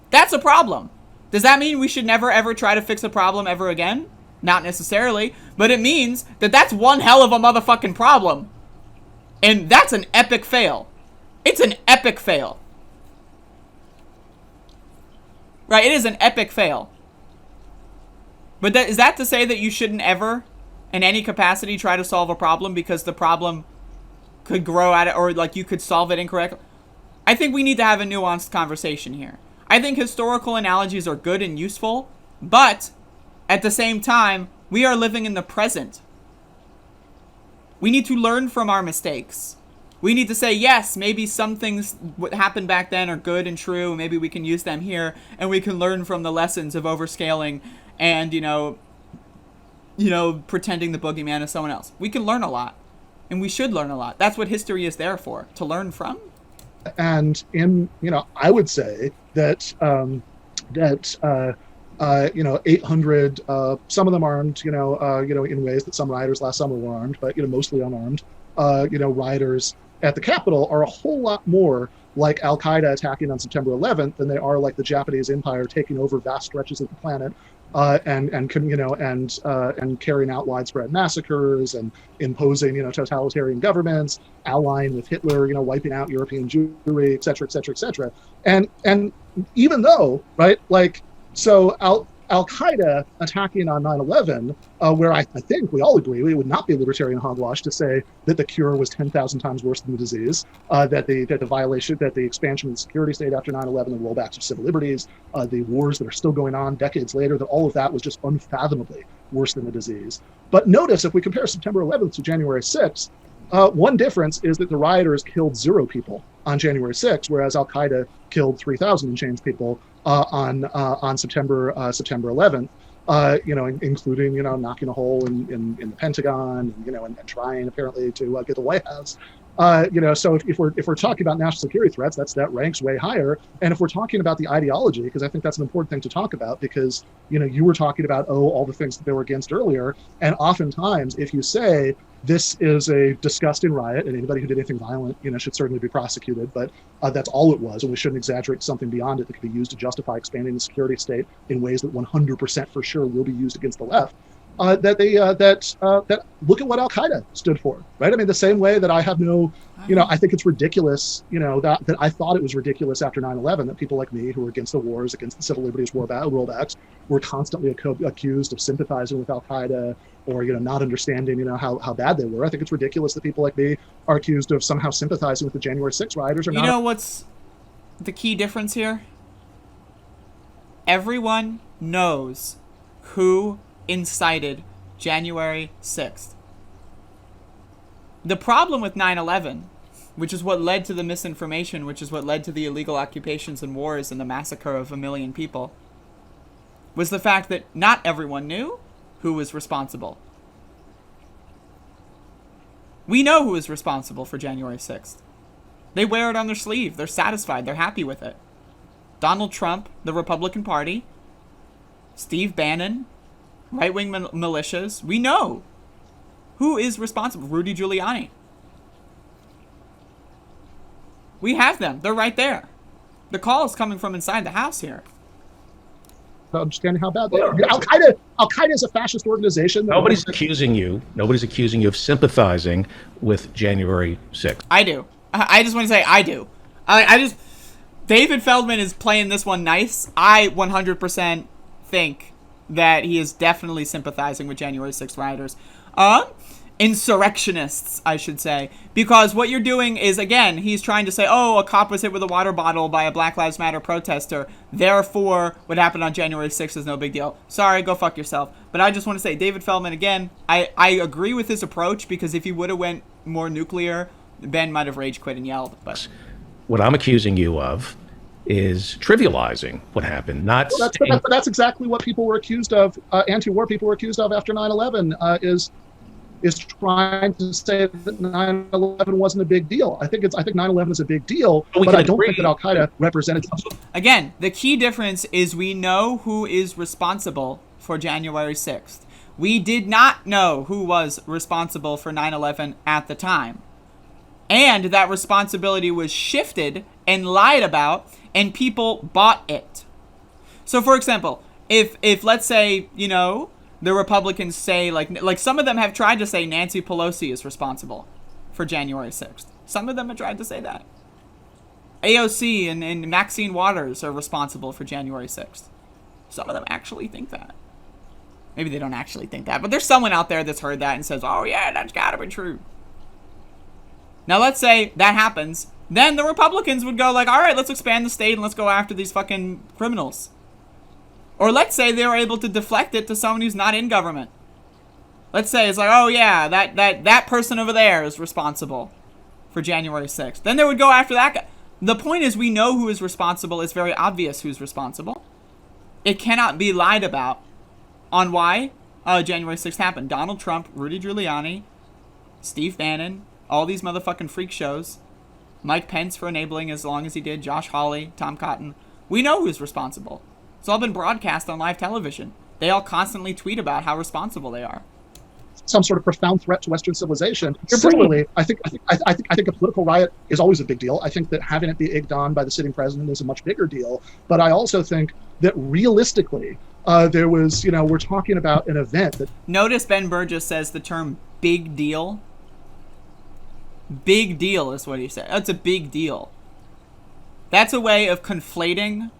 That's a problem. Does that mean we should never ever try to fix a problem ever again? Not necessarily, but it means that that's one hell of a motherfucking problem. And that's an epic fail. It's an epic fail. Right, it is an epic fail. But is that to say that you shouldn't ever, in any capacity, try to solve a problem because the problem could grow at it, or you could solve it incorrectly? I think we need to have a nuanced conversation here. I think historical analogies are good and useful, but at the same time, we are living in the present. We need to learn from our mistakes. We need to say, yes, maybe some things what happened back then are good and true. Maybe we can use them here, and we can learn from the lessons of overscaling and, pretending the boogeyman is someone else. We can learn a lot, and we should learn a lot. That's what history is there for, to learn from. And I would say that 800, some of them armed, in ways that some rioters last summer were armed, but mostly unarmed, rioters at the Capitol are a whole lot more like Al-Qaeda attacking on September 11th than they are like the Japanese Empire taking over vast stretches of the planet and carrying out widespread massacres and imposing totalitarian governments, allying with Hitler, wiping out European Jewry, et cetera, et cetera, et cetera. And even though, right, Al-Qaeda attacking on 9/11, where I think we all agree it would not be libertarian hogwash to say that the cure was 10,000 times worse than the disease, that the expansion of the security state after 9/11, the rollbacks of civil liberties, the wars that are still going on decades later, that all of that was just unfathomably worse than the disease. But notice, if we compare September 11th to January 6th, one difference is that the rioters killed 0 people on January 6th, whereas Al-Qaeda killed 3,000 and change people on September 11th, including knocking a hole in the Pentagon, and trying apparently to get the White House. So if we're talking about national security threats, that ranks way higher. And if we're talking about the ideology, because I think that's an important thing to talk about, because you were talking about all the things that they were against earlier, and oftentimes if you say this is a disgusting riot, and anybody who did anything violent, should certainly be prosecuted, but that's all it was, and we shouldn't exaggerate something beyond it that could be used to justify expanding the security state in ways that 100% for sure will be used against the left. that look at what Al Qaeda stood for, right? I mean, the same way that I have no, I think it's ridiculous, that I thought it was ridiculous after 9/11 that people like me who were against the wars, against the civil liberties rollbacks, were constantly accused of sympathizing with Al Qaeda or not understanding how bad they were. I think it's ridiculous that people like me are accused of somehow sympathizing with the January 6th rioters. Or you know what's the key difference here? Everyone knows who incited January 6th. The problem with 9/11, which is what led to the misinformation, which is what led to the illegal occupations and wars and the massacre of 1 million people, was the fact that not everyone knew who was responsible. We know who is responsible for January 6th. They wear it on their sleeve. They're satisfied. They're happy with it. Donald Trump, the Republican Party, Steve Bannon, right-wing militias. We know who is responsible. Rudy Giuliani. We have them. They're right there. The call is coming from inside the house here. Understanding how bad they are. Al Qaeda is a fascist organization. Nobody's accusing you of sympathizing with January 6th. I do. I just want to say I do. David Feldman is playing this one nice. I 100% think that he is definitely sympathizing with January 6th rioters. Insurrectionists, I should say. Because what you're doing is, again, he's trying to say, oh, a cop was hit with a water bottle by a Black Lives Matter protester. Therefore, what happened on January 6th is no big deal. Sorry, go fuck yourself. But I just want to say, David Feldman, again, I agree with his approach, because if he would have went more nuclear, Ben might have rage quit and yelled. But what I'm accusing you of is trivializing what happened. That's exactly what people were accused of. Anti-war people were accused of after 9/11. Is trying to say that 9/11 wasn't a big deal. I think 9/11 is a big deal, but I don't think that Al Qaeda represented. Again, the key difference is we know who is responsible for January 6th. We did not know who was responsible for 9/11 at the time. And that responsibility was shifted and lied about, and people bought it. So, for example, if let's say, the Republicans say, like some of them have tried to say Nancy Pelosi is responsible for January 6th. Some of them have tried to say that. AOC and Maxine Waters are responsible for January 6th. Some of them actually think that. Maybe they don't actually think that, but there's someone out there that's heard that and says, oh yeah, that's gotta be true. Now let's say that happens, then the Republicans would go like, all right, let's expand the state and let's go after these fucking criminals. Or let's say they were able to deflect it to someone who's not in government. Let's say it's like, oh yeah, that person over there is responsible for January 6th. Then they would go after that guy. The point is, we know who is responsible. It's very obvious who's responsible. It cannot be lied about on why January 6th happened. Donald Trump, Rudy Giuliani, Steve Bannon, all these motherfucking freak shows. Mike Pence for enabling as long as he did. Josh Hawley, Tom Cotton. We know who's responsible. It's all been broadcast on live television. They all constantly tweet about how responsible they are. Some sort of profound threat to Western civilization. Similarly, I think a political riot is always a big deal. I think that having it be egged on by the sitting president is a much bigger deal. But I also think that realistically, there was, we're talking about an event that. Notice Ben Burgis says the term "big deal." Big deal is what he said. That's a big deal. That's a way of conflating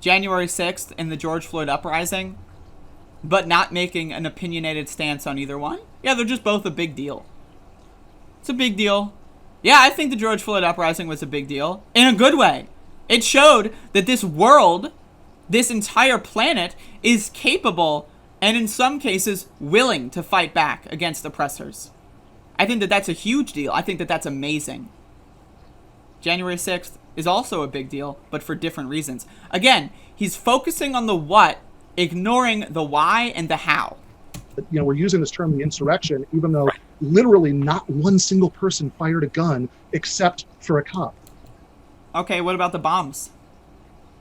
January 6th and the George Floyd uprising, but not making an opinionated stance on either one. Yeah, they're just both a big deal. It's a big deal. Yeah, I think the George Floyd uprising was a big deal. In a good way. It showed that this world, this entire planet, is capable and in some cases willing to fight back against oppressors. I think that that's a huge deal. I think that that's amazing. January 6th is also a big deal, but for different reasons. Again, he's focusing on the what, ignoring the why and the how. We're using this term, the insurrection, even though literally not one single person fired a gun except for a cop. Okay, what about the bombs?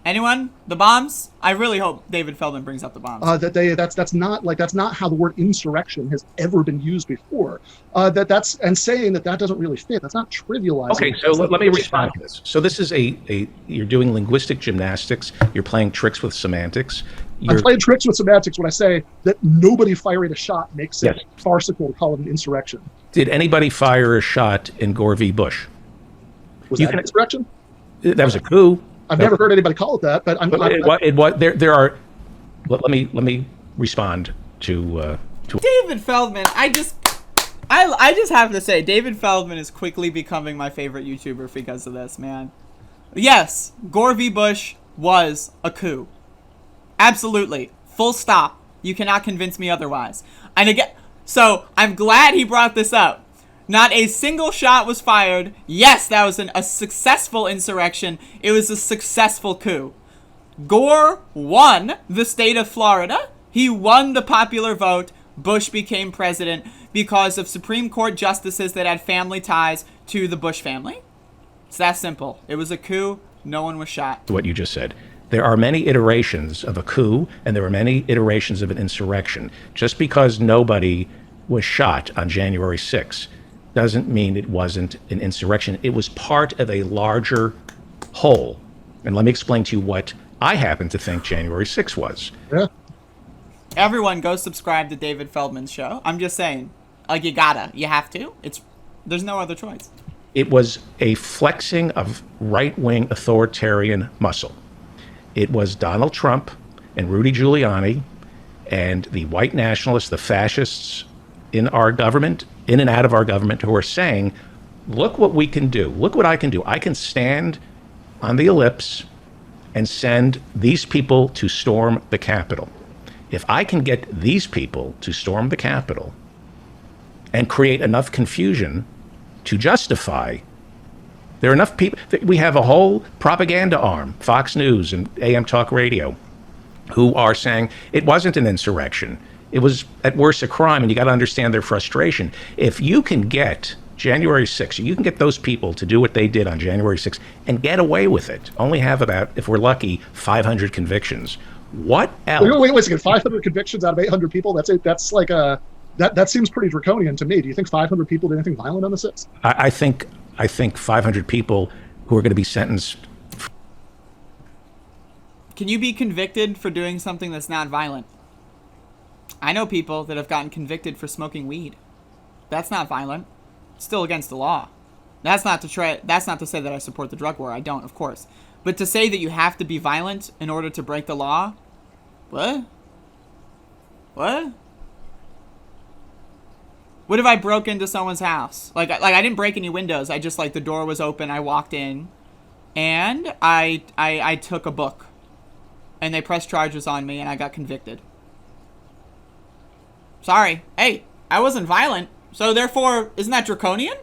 Anyone? The bombs? I really hope David Feldman brings up the bombs. That's not how the word insurrection has ever been used before. And saying that doesn't really fit. That's not trivializing. Okay, so let me respond to this. So this is you're doing linguistic gymnastics. You're playing tricks with semantics. I'm playing tricks with semantics when I say that nobody firing a shot makes it farcical to call it an insurrection. Did anybody fire a shot in Gore v. Bush? Was that an insurrection? That was a coup. I've never heard anybody call it that, but let me respond to David Feldman. I just have to say, David Feldman is quickly becoming my favorite YouTuber because of this, man. Yes, Gore v. Bush was a coup. Absolutely. Full stop. You cannot convince me otherwise. And again, so I'm glad he brought this up. Not a single shot was fired. Yes, that was a successful insurrection. It was a successful coup. Gore won the state of Florida. He won the popular vote. Bush became president because of Supreme Court justices that had family ties to the Bush family. It's that simple. It was a coup. No one was shot. what you just said. There are many iterations of a coup, and there are many iterations of an insurrection. Just because nobody was shot on January 6th doesn't mean it wasn't an insurrection. It was part of a larger whole. And let me explain to you what I happen to think January 6th was. Yeah. Everyone go subscribe to David Feldman's show. I'm just saying, like, you have to. There's no other choice. It was a flexing of right-wing authoritarian muscle. It was Donald Trump and Rudy Giuliani and the white nationalists, the fascists in our government, in and out of our government, who are saying, look what we can do. Look what I can do. I can stand on the ellipse and send these people to storm the Capitol. If I can get these people to storm the Capitol and create enough confusion to justify, there are enough people, we have a whole propaganda arm, Fox News and AM Talk Radio, who are saying it wasn't an insurrection. It was at worst a crime, and you got to understand their frustration. If you can get January 6th, you can get those people to do what they did on January 6th and get away with it, only have about, if we're lucky, 500 convictions. What else? Wait a second, 500 convictions out of 800 people? That's like that seems pretty draconian to me. Do you think 500 people did anything violent on the 6th? I think 500 people who are going to be sentenced. Can you be convicted for doing something that's not violent? I know people that have gotten convicted for smoking weed. That's not violent. It's still against the law. That's not to say that I support the drug war. I don't, of course. But to say that you have to be violent in order to break the law? What? What? What if I broke into someone's house? Like I didn't break any windows. I just, the door was open. I walked in, and I took a book, and they pressed charges on me, and I got convicted. Sorry. Hey, I wasn't violent, so therefore, isn't that draconian?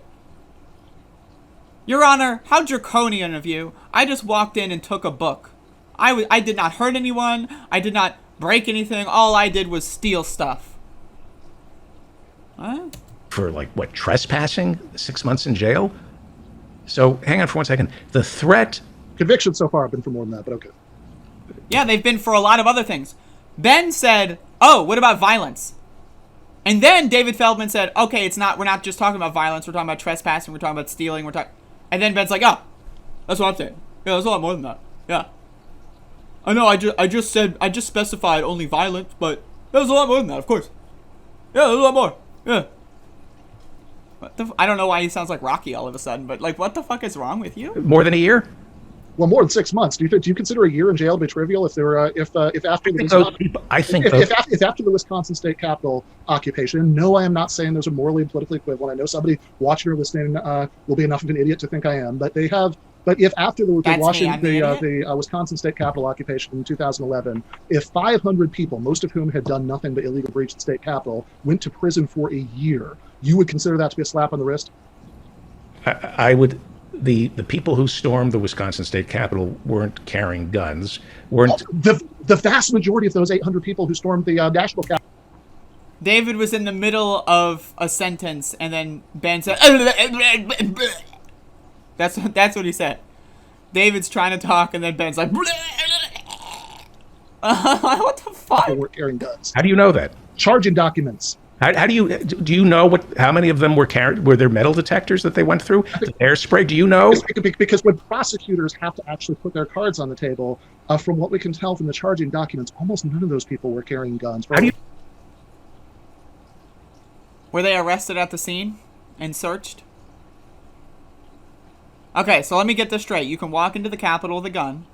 Your Honor, how draconian of you. I just walked in and took a book. I did not hurt anyone. I did not break anything. All I did was steal stuff. What? For trespassing? 6 months in jail? So hang on for 1 second. The threat. Convictions so far have been for more than that, but okay. Yeah, they've been for a lot of other things. Ben said, oh, what about violence? And then David Feldman said, okay, we're not just talking about violence. We're talking about trespassing. We're talking about stealing. And then Ben's like, oh, that's what I'm saying. Yeah, there's a lot more than that. Yeah. I know, I just specified only violence, but there was a lot more than that, of course. Yeah, there's a lot more. Yeah. I don't know why he sounds like Rocky all of a sudden, but what the fuck is wrong with you? More than a year? Well, more than 6 months. Do you consider a year in jail to be trivial if after the Wisconsin State Capitol occupation? No, I am not saying those are morally and politically equivalent. I know somebody watching or listening will be enough of an idiot to think I am, but they have. But if after the Wisconsin State Capitol occupation in 2011, if 500 people, most of whom had done nothing but illegal breach the state capitol, went to prison for a year, you would consider that to be a slap on the wrist? I would. The people who stormed the Wisconsin State Capitol weren't carrying guns. The vast majority of those 800 people who stormed the National Capitol. David was in the middle of a sentence, and then Ben said, That's what he said. David's trying to talk, and then Ben's like, What the fuck? People were carrying guns. How do you know that? Charging documents. How do you know how many of them were there metal detectors that they went through? Air spray? Do you know? Because when prosecutors have to actually put their cards on the table, from what we can tell from the charging documents, almost none of those people were carrying guns. Were they arrested at the scene and searched? Okay, so let me get this straight. You can walk into the Capitol with a gun,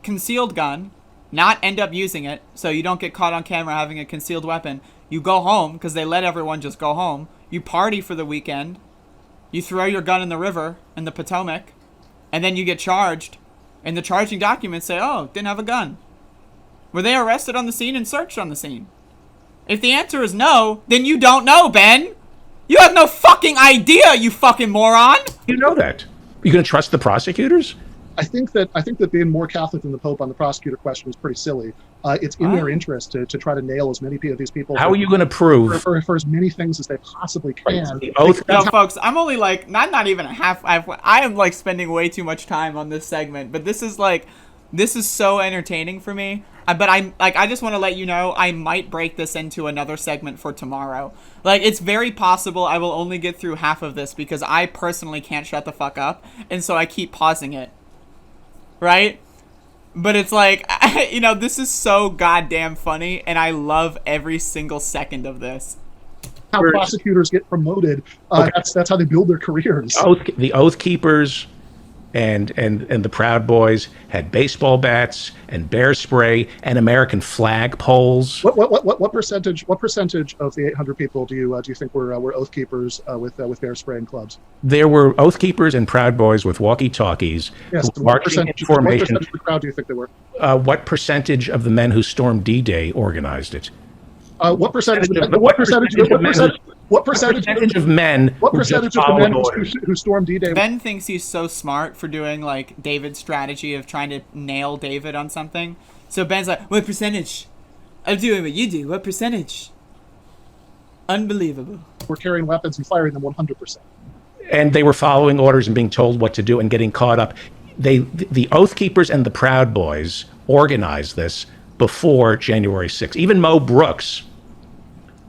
concealed gun, not end up using it, so you don't get caught on camera having a concealed weapon. You go home, because they let everyone just go home. You party for the weekend. You throw your gun in the river, in the Potomac, and then you get charged. And the charging documents say, oh, didn't have a gun. Were they arrested on the scene and searched on the scene? If the answer is no, then you don't know, Ben. You have no fucking idea, you fucking moron. You know that. You gonna trust the prosecutors? I think that being more Catholic than the Pope on the prosecutor question is pretty silly. It's in their interest to try to nail as many of these people. How are you going to prove for as many things as they possibly can? Right. The oath. No, folks, I'm only like not even a half. I am like spending way too much time on this segment, but this is so entertaining for me. But I just want to let you know I might break this into another segment for tomorrow. Like, it's very possible I will only get through half of this because I personally can't shut the fuck up, and so I keep pausing it. Right? But it's like, this is so goddamn funny, and I love every single second of this. How prosecutors get promoted. Okay. That's how they build their careers. The Oath Keepers and the Proud Boys had baseball bats and bear spray and American flag poles. What percentage of the 800 people do you think were Oath Keepers with bear spray and clubs? There were Oath Keepers and Proud Boys with walkie-talkies. Yes. What percentage of the crowd do you think they were? What percentage of the men who stormed D-Day organized it? What percentage of men who stormed D-Day? Ben thinks he's so smart for doing like David's strategy of trying to nail David on something. So Ben's like, what percentage? I'm doing what you do. What percentage? Unbelievable. We're carrying weapons and firing them 100%. And they were following orders and being told what to do and getting caught up. The Oath Keepers and the Proud Boys organized this before January 6th. Even Mo Brooks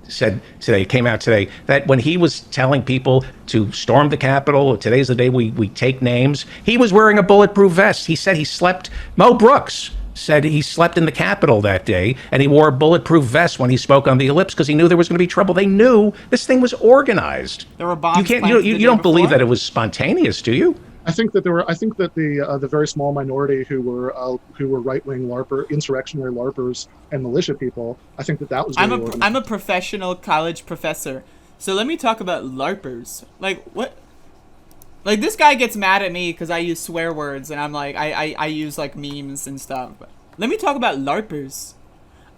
came out today, that when he was telling people to storm the Capitol, today's the day we take names, he was wearing a bulletproof vest. He said Mo Brooks said he slept in the Capitol that day, and he wore a bulletproof vest when he spoke on the ellipse because he knew there was going to be trouble. They knew this thing was organized. There were bombs. You don't believe that it was spontaneous, do you? I think that the very small minority who were right-wing insurrectionary LARPers and militia people. I think that was. I'm a professional college professor, so let me talk about LARPers. Like what? Like this guy gets mad at me because I use swear words, and I'm like I use like memes and stuff. But let me talk about LARPers.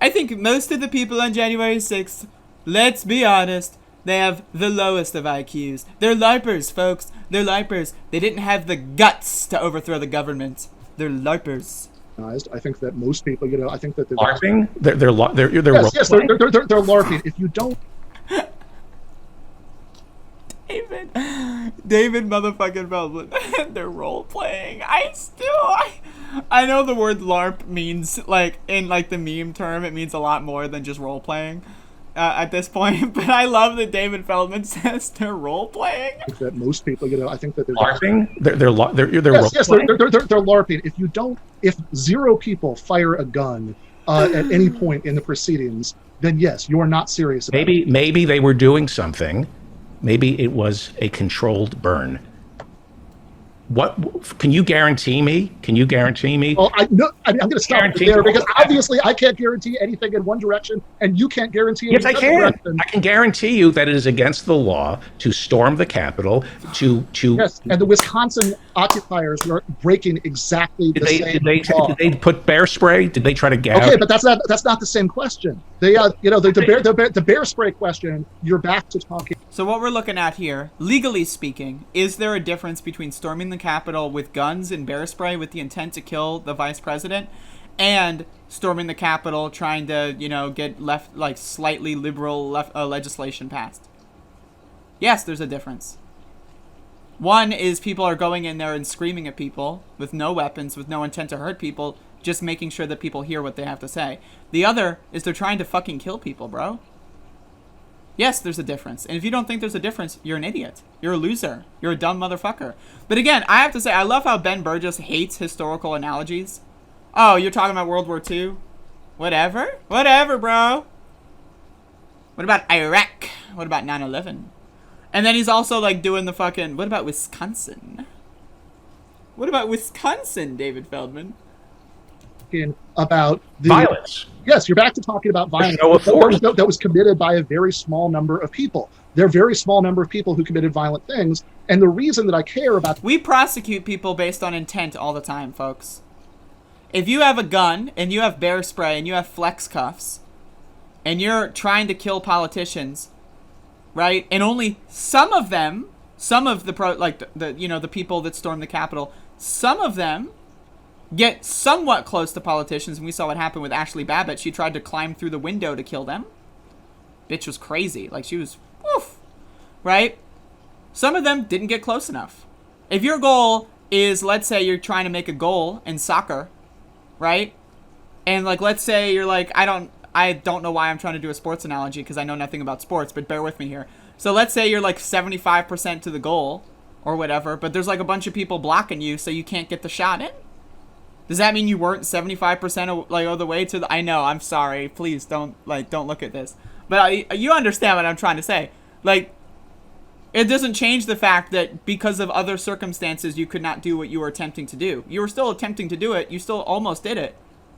I think most of the people on January 6th, let's be honest, they have the lowest of IQs. They're LARPers, folks. They're LARPers. They didn't have the guts to overthrow the government. They're LARPers. I think that most people, I think that LARPing. They're yes, they're LARPing. If you don't, David motherfucking Feldman. They're role playing. I know the word LARP means like in like the meme term. It means a lot more than just role playing. At this point, but I love that David Feldman says they're role playing. I think that most people, I think that they're LARPing. They're LARPing. If 0 people fire a gun at any point in the proceedings, then yes, you are not serious about it. Maybe they were doing something. Maybe it was a controlled burn. What can you guarantee me? Well, I'm going to stop there because obviously I can't guarantee anything in one direction, and you can't guarantee. Yes, I can. Direction. I can guarantee you that it is against the law to storm the Capitol. Yes, and the Wisconsin occupiers were breaking exactly the same law. Did they put bear spray? Did they try to gouge? Okay, but that's not the same question. The bear spray question. You're back to talking. So what we're looking at here, legally speaking, is there a difference between storming the Capitol with guns and bear spray with the intent to kill the vice president and storming the Capitol trying to, get slightly liberal legislation passed? Yes, there's a difference. One is people are going in there and screaming at people with no weapons, with no intent to hurt people. just making sure that people hear what they have to say. The other is they're trying to fucking kill people, bro. Yes, there's a difference. And if you don't think there's a difference, you're an idiot. You're a loser. You're a dumb motherfucker. But again, I have to say, I love how Ben Burgis hates historical analogies. Oh, you're talking about World War II? Whatever. Whatever, bro. What about Iraq? What about 9/11? And then he's also like doing the fucking, what about Wisconsin? What about Wisconsin, David Feldman? About the Violence. Yes, you're back to talking about violence. show of force. That was committed by a very small number of people. There are a very small number of people who committed violent things. And the reason that I care about... We prosecute people based on intent all the time, folks. If you have a gun, and you have bear spray, and you have flex cuffs, and you're trying to kill politicians, right? And only some of them, some of the the people that stormed the Capitol, some of them get somewhat close to politicians, and we saw what happened with Ashley Babbitt. She tried to climb through the window to kill them. Bitch was crazy. Like, she was, woof, right? Some of them didn't get close enough. If your goal is, let's say you're trying to make a goal in soccer, right? And, like, let's say you're like, I don't know why I'm trying to do a sports analogy because I know nothing about sports, but bear with me here. So let's say you're like 75% to the goal or whatever, but there's like a bunch of people blocking you so you can't get the shot in. Does that mean you weren't 75% of the way to the... I know, I'm sorry. Please don't look at this. But you understand what I'm trying to say. Like, it doesn't change the fact that because of other circumstances, you could not do what you were attempting to do. You were still attempting to do it. You still almost did it.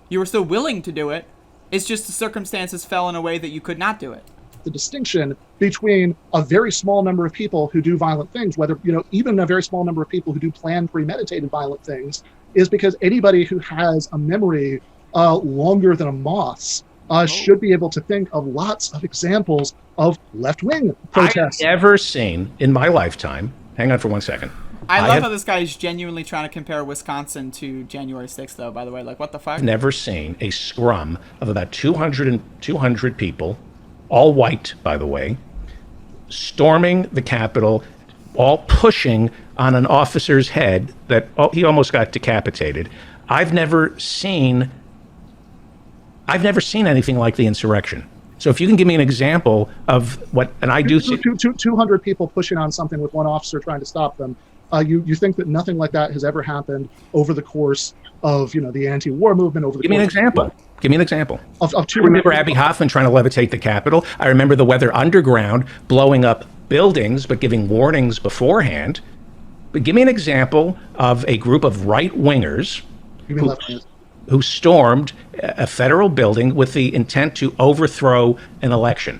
You were still willing to do it. It's just the circumstances fell in a way that you could not do it. The distinction between a very small number of people who do violent things, whether, even a very small number of people who do planned, premeditated violent things, is because anybody who has a memory longer than a moth's should be able to think of lots of examples of left-wing protests. I've never seen in my lifetime, hang on for 1 second. I love how this guy is genuinely trying to compare Wisconsin to January 6th, though, by the way. Like, what the fuck? I've never seen a scrum of about 200 people, all white, by the way, storming the Capitol, all pushing on an officer's head that he almost got decapitated. I've never seen anything like the insurrection. So if you can give me an example of what, and I do see 200 people pushing on something with one officer trying to stop them. You think that nothing like that has ever happened over the course of the anti-war movement? Give me an example. Give me an example. Of I remember Abby Hoffman trying to levitate the Capitol. I remember the Weather Underground blowing up buildings, but giving warnings beforehand. But give me an example of a group of right-wingers who stormed a federal building with the intent to overthrow an election.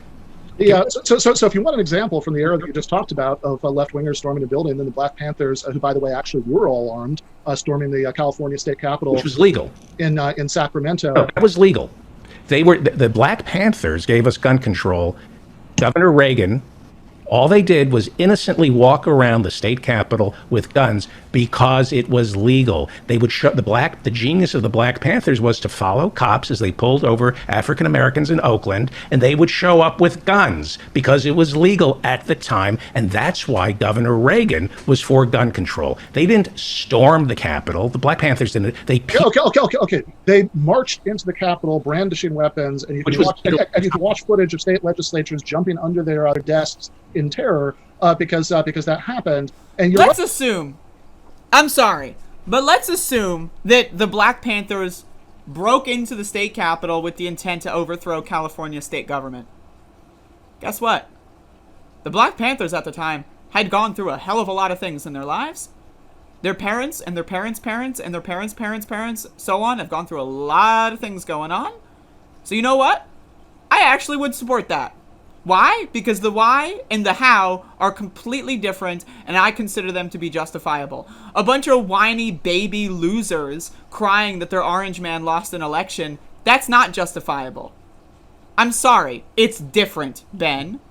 Yeah, so if you want an example from the era that you just talked about of left-wingers storming a building, then the Black Panthers, who, by the way, actually were all armed, storming the California State Capitol. Which was legal. In Sacramento. No, that was legal. The Black Panthers gave us gun control. Governor Reagan, all they did was innocently walk around the state capitol with guns because it was legal. They would show the genius of the Black Panthers was to follow cops as they pulled over African Americans in Oakland, and they would show up with guns because it was legal at the time, and that's why Governor Reagan was for gun control. They didn't storm the Capitol. The Black Panthers didn't. Okay. They marched into the Capitol brandishing weapons, and you can watch footage of state legislatures jumping under their desks in terror because that happened. And let's assume, I'm sorry, but let's assume that the Black Panthers broke into the state capitol with the intent to overthrow California state government. Guess what? The Black Panthers at the time had gone through a hell of a lot of things in their lives. Their parents and their parents' parents and their parents' parents' parents, so on, have gone through a lot of things going on. So you know what? I actually would support that. Why? Because the why and the how are completely different, and I consider them to be justifiable. A bunch of whiny baby losers crying that their orange man lost an election, that's not justifiable. I'm sorry. It's different, Ben.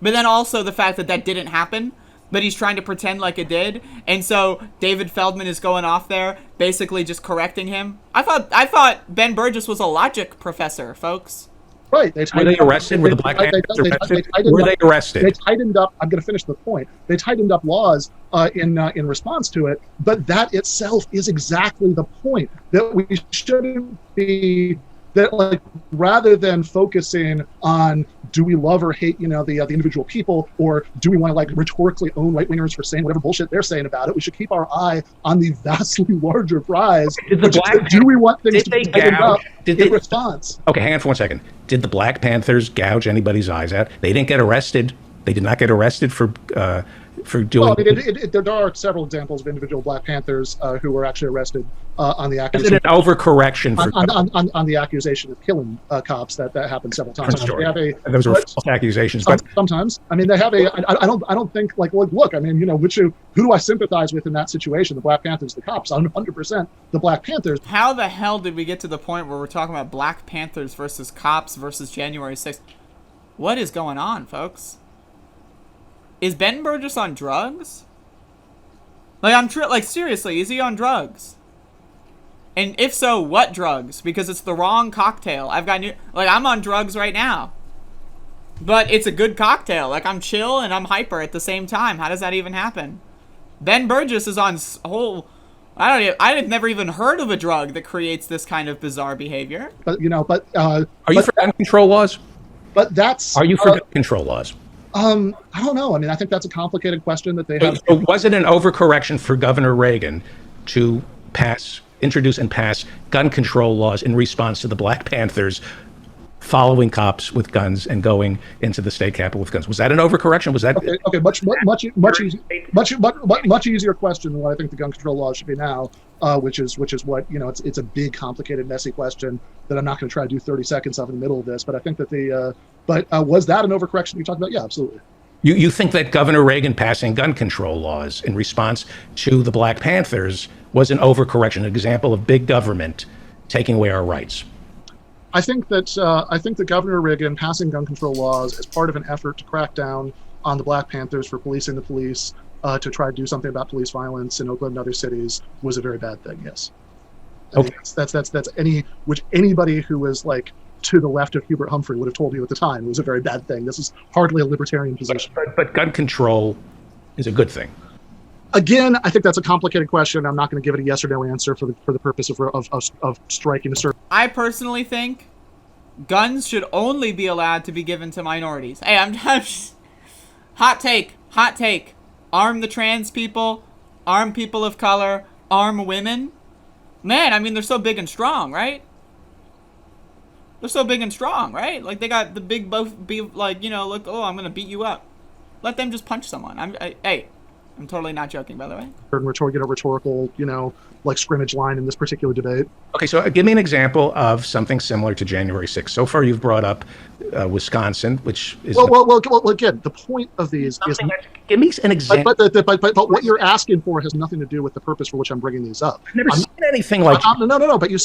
But then also the fact that didn't happen, but he's trying to pretend like it did, and so David Feldman is going off there, basically just correcting him. I thought Ben Burgis was a logic professor, folks. Right. Were they arrested? Were the Black Panthers arrested? Were they arrested? They tightened up. I'm going to finish the point. They tightened up laws in response to it, but that itself is exactly the point, that we shouldn't be, that like, rather than focusing on do we love or hate the individual people, or do we want to like rhetorically own right wingers for saying whatever bullshit they're saying about it, we should keep our eye on the vastly larger prize. Do we want things to be tightened up in response? Okay, hang on for 1 second. Did the Black Panthers gouge anybody's eyes out? They didn't get arrested. They did not get arrested for doing. Well, I mean, there are several examples of individual Black Panthers who were actually arrested on the accusation. Is it an overcorrection for on the accusation of killing cops? That happened several times. Those were false accusations. But sometimes, I mean, they have a. I don't think like look. I mean, who do I sympathize with in that situation? The Black Panthers, the cops, 100% the Black Panthers. How the hell did we get to the point where we're talking about Black Panthers versus cops versus January 6th? What is going on, folks? Is Ben Burgis on drugs? Like, seriously, is he on drugs? And if so, what drugs? Because it's the wrong cocktail. I'm on drugs right now. But it's a good cocktail. Like, I'm chill and I'm hyper at the same time. How does that even happen? Ben Burgis is on I've never even heard of a drug that creates this kind of bizarre behavior. But are you for gun control laws? But that's. Are you for gun control laws? I don't know. I mean, I think that's a complicated question that they have. So was it an overcorrection for Governor Reagan to introduce and pass gun control laws in response to the Black Panthers following cops with guns and going into the state capitol with guns? Was that an overcorrection? Was that okay? Much easier question than what I think the gun control laws should be now, which is what it's a big, complicated, messy question that I'm not going to try to do 30 seconds of in the middle of this. But I think that was that an overcorrection you talked about? Yeah, absolutely. You think that Governor Reagan passing gun control laws in response to the Black Panthers was an overcorrection, an example of big government taking away our rights? I think that Governor Reagan passing gun control laws as part of an effort to crack down on the Black Panthers for policing the police, to try to do something about police violence in Oakland and other cities, was a very bad thing. Yes. Okay. That's anybody who was like to the left of Hubert Humphrey would have told you at the time it was a very bad thing. This is hardly a libertarian position. But gun control is a good thing. Again, I think that's a complicated question. I'm not going to give it a yes or no answer for the purpose of striking a certain. I personally think guns should only be allowed to be given to minorities. Hey, I'm just, hot take. Arm the trans people, arm people of color, arm women. Man, I mean, they're so big and strong, right? They're so big and strong, right? Like, they got the big both be like, look, oh, I'm gonna beat you up. Let them just punch someone. I'm totally not joking, by the way. Rhetorical, like scrimmage line in this particular debate. Okay, so give me an example of something similar to January 6th. So far, you've brought up Wisconsin, which is... Well, again, the point of these is... Give me an example. But what you're asking for has nothing to do with the purpose for which I'm bringing these up. I've never seen anything like... No, but you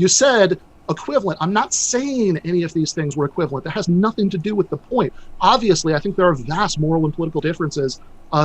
said equivalent. I'm not saying any of these things were equivalent. That has nothing to do with the point. Obviously, I think there are vast moral and political differences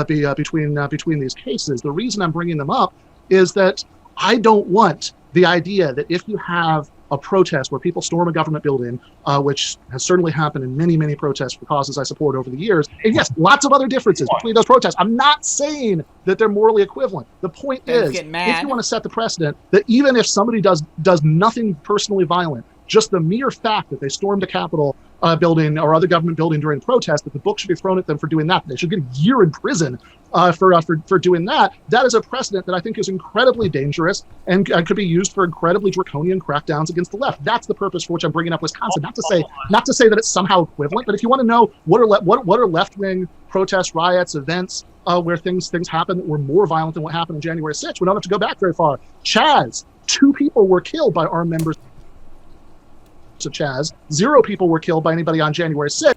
between these cases. The reason I'm bringing them up is that I don't want the idea that if you have a protest where people storm a government building, which has certainly happened in many, many protests for causes I support over the years. And yes, lots of other differences between those protests. I'm not saying that they're morally equivalent. The point is, if you want to set the precedent that even if somebody does nothing personally violent, just the mere fact that they stormed a Capitol building or other government building during protest, that the book should be thrown at them for doing that. They should get a year in prison for doing that. That is a precedent that I think is incredibly dangerous and could be used for incredibly draconian crackdowns against the left. That's the purpose for which I'm bringing up Wisconsin. Not to say that it's somehow equivalent, but if you want to know what are left-wing protests, riots, events where things happen that were more violent than what happened on January 6th, we don't have to go back very far. Chaz, 2 people were killed by armed members of Chaz. 0 people were killed by anybody on January 6th.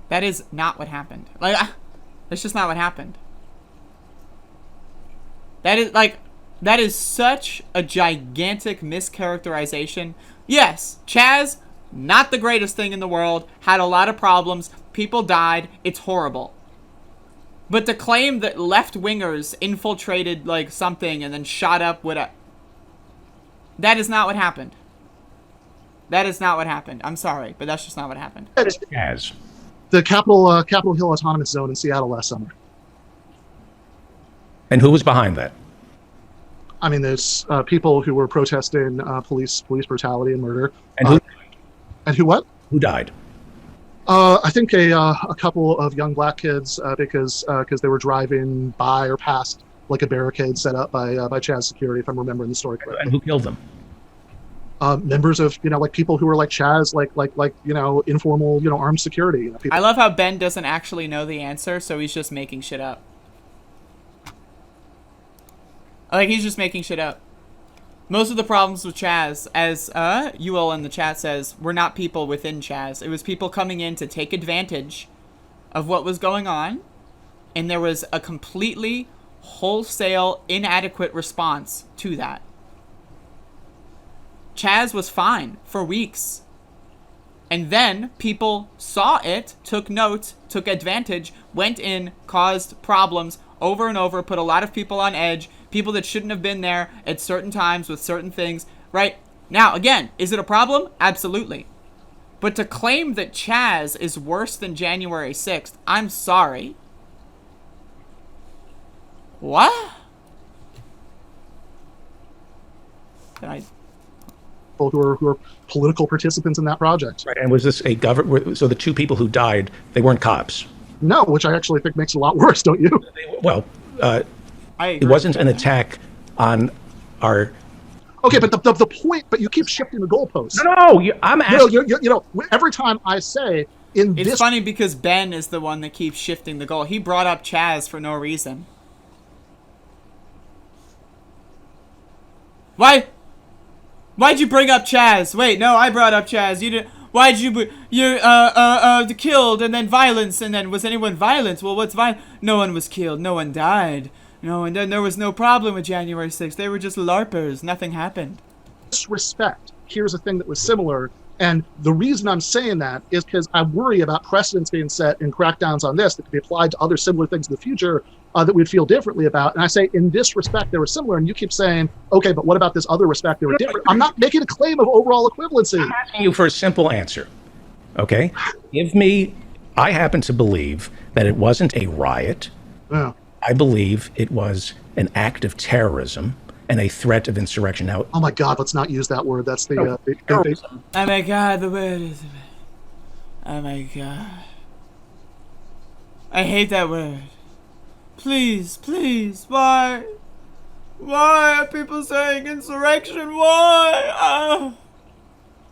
That is not what happened. That's just not what happened. That is such a gigantic mischaracterization. Yes, Chaz, not the greatest thing in the world, had a lot of problems, people died, it's horrible. But to claim that left-wingers infiltrated, something and then shot up with That is not what happened. That is not what happened. I'm sorry, but that's just not what happened. As The Capitol Hill Autonomous Zone in Seattle last summer. and who was behind that? I mean, there's people who were protesting police brutality and murder. And who what? who died? I think a couple of young black kids because they were driving by or past like a barricade set up by Chaz security, if I'm remembering the story correctly. And who killed them? Members of like people who were like Chaz, like informal armed security. People. I love how Ben doesn't actually know the answer, so he's just making shit up. Like, he's just making shit up. Most of the problems with Chaz, as UL in the chat says, were not people within Chaz. It was people coming in to take advantage of what was going on, and there was a completely wholesale inadequate response to that. Chaz was fine for weeks. And then people saw it, took note, took advantage, went in, caused problems over and over, put a lot of people on edge, people that shouldn't have been there at certain times with certain things, right? Now, again, is it a problem? Absolutely. But to claim that Chaz is worse than January 6th, I'm sorry. What? Did I... People who are political participants in that project. Right. And was this a government? So the two people who died, they weren't cops. No, which I actually think makes it a lot worse, don't you? Well, it it wasn't an attack on our. Okay, but the point, but you keep shifting the goalposts. No, I'm asking. Every time I say It's funny because Ben is the one that keeps shifting the goal. He brought up Chaz for no reason. Why'd you bring up Chaz? Wait, no, I brought up Chaz. You didn't. Why'd you? You're killed and then violence and then was anyone violent? Well, what's violence? No one was killed. No one died. No, and then there was no problem with January 6th. They were just LARPers. Nothing happened. Disrespect. Here's a thing that was similar. And the reason I'm saying that is because I worry about precedents being set and crackdowns on this that could be applied to other similar things in the future that we'd feel differently about. And I say, in this respect, they were similar. And you keep saying, okay, but what about this other respect? They were different. I'm not making a claim of overall equivalency. I'm asking you for a simple answer. Okay? I happen to believe that it wasn't a riot. Yeah. I believe it was an act of terrorism and a threat of insurrection. Now, Oh my God, let's not use that word. That's the terrorism. Oh my God, the word is. Oh my God. I hate that word. Please, why? Why are people saying insurrection? Why?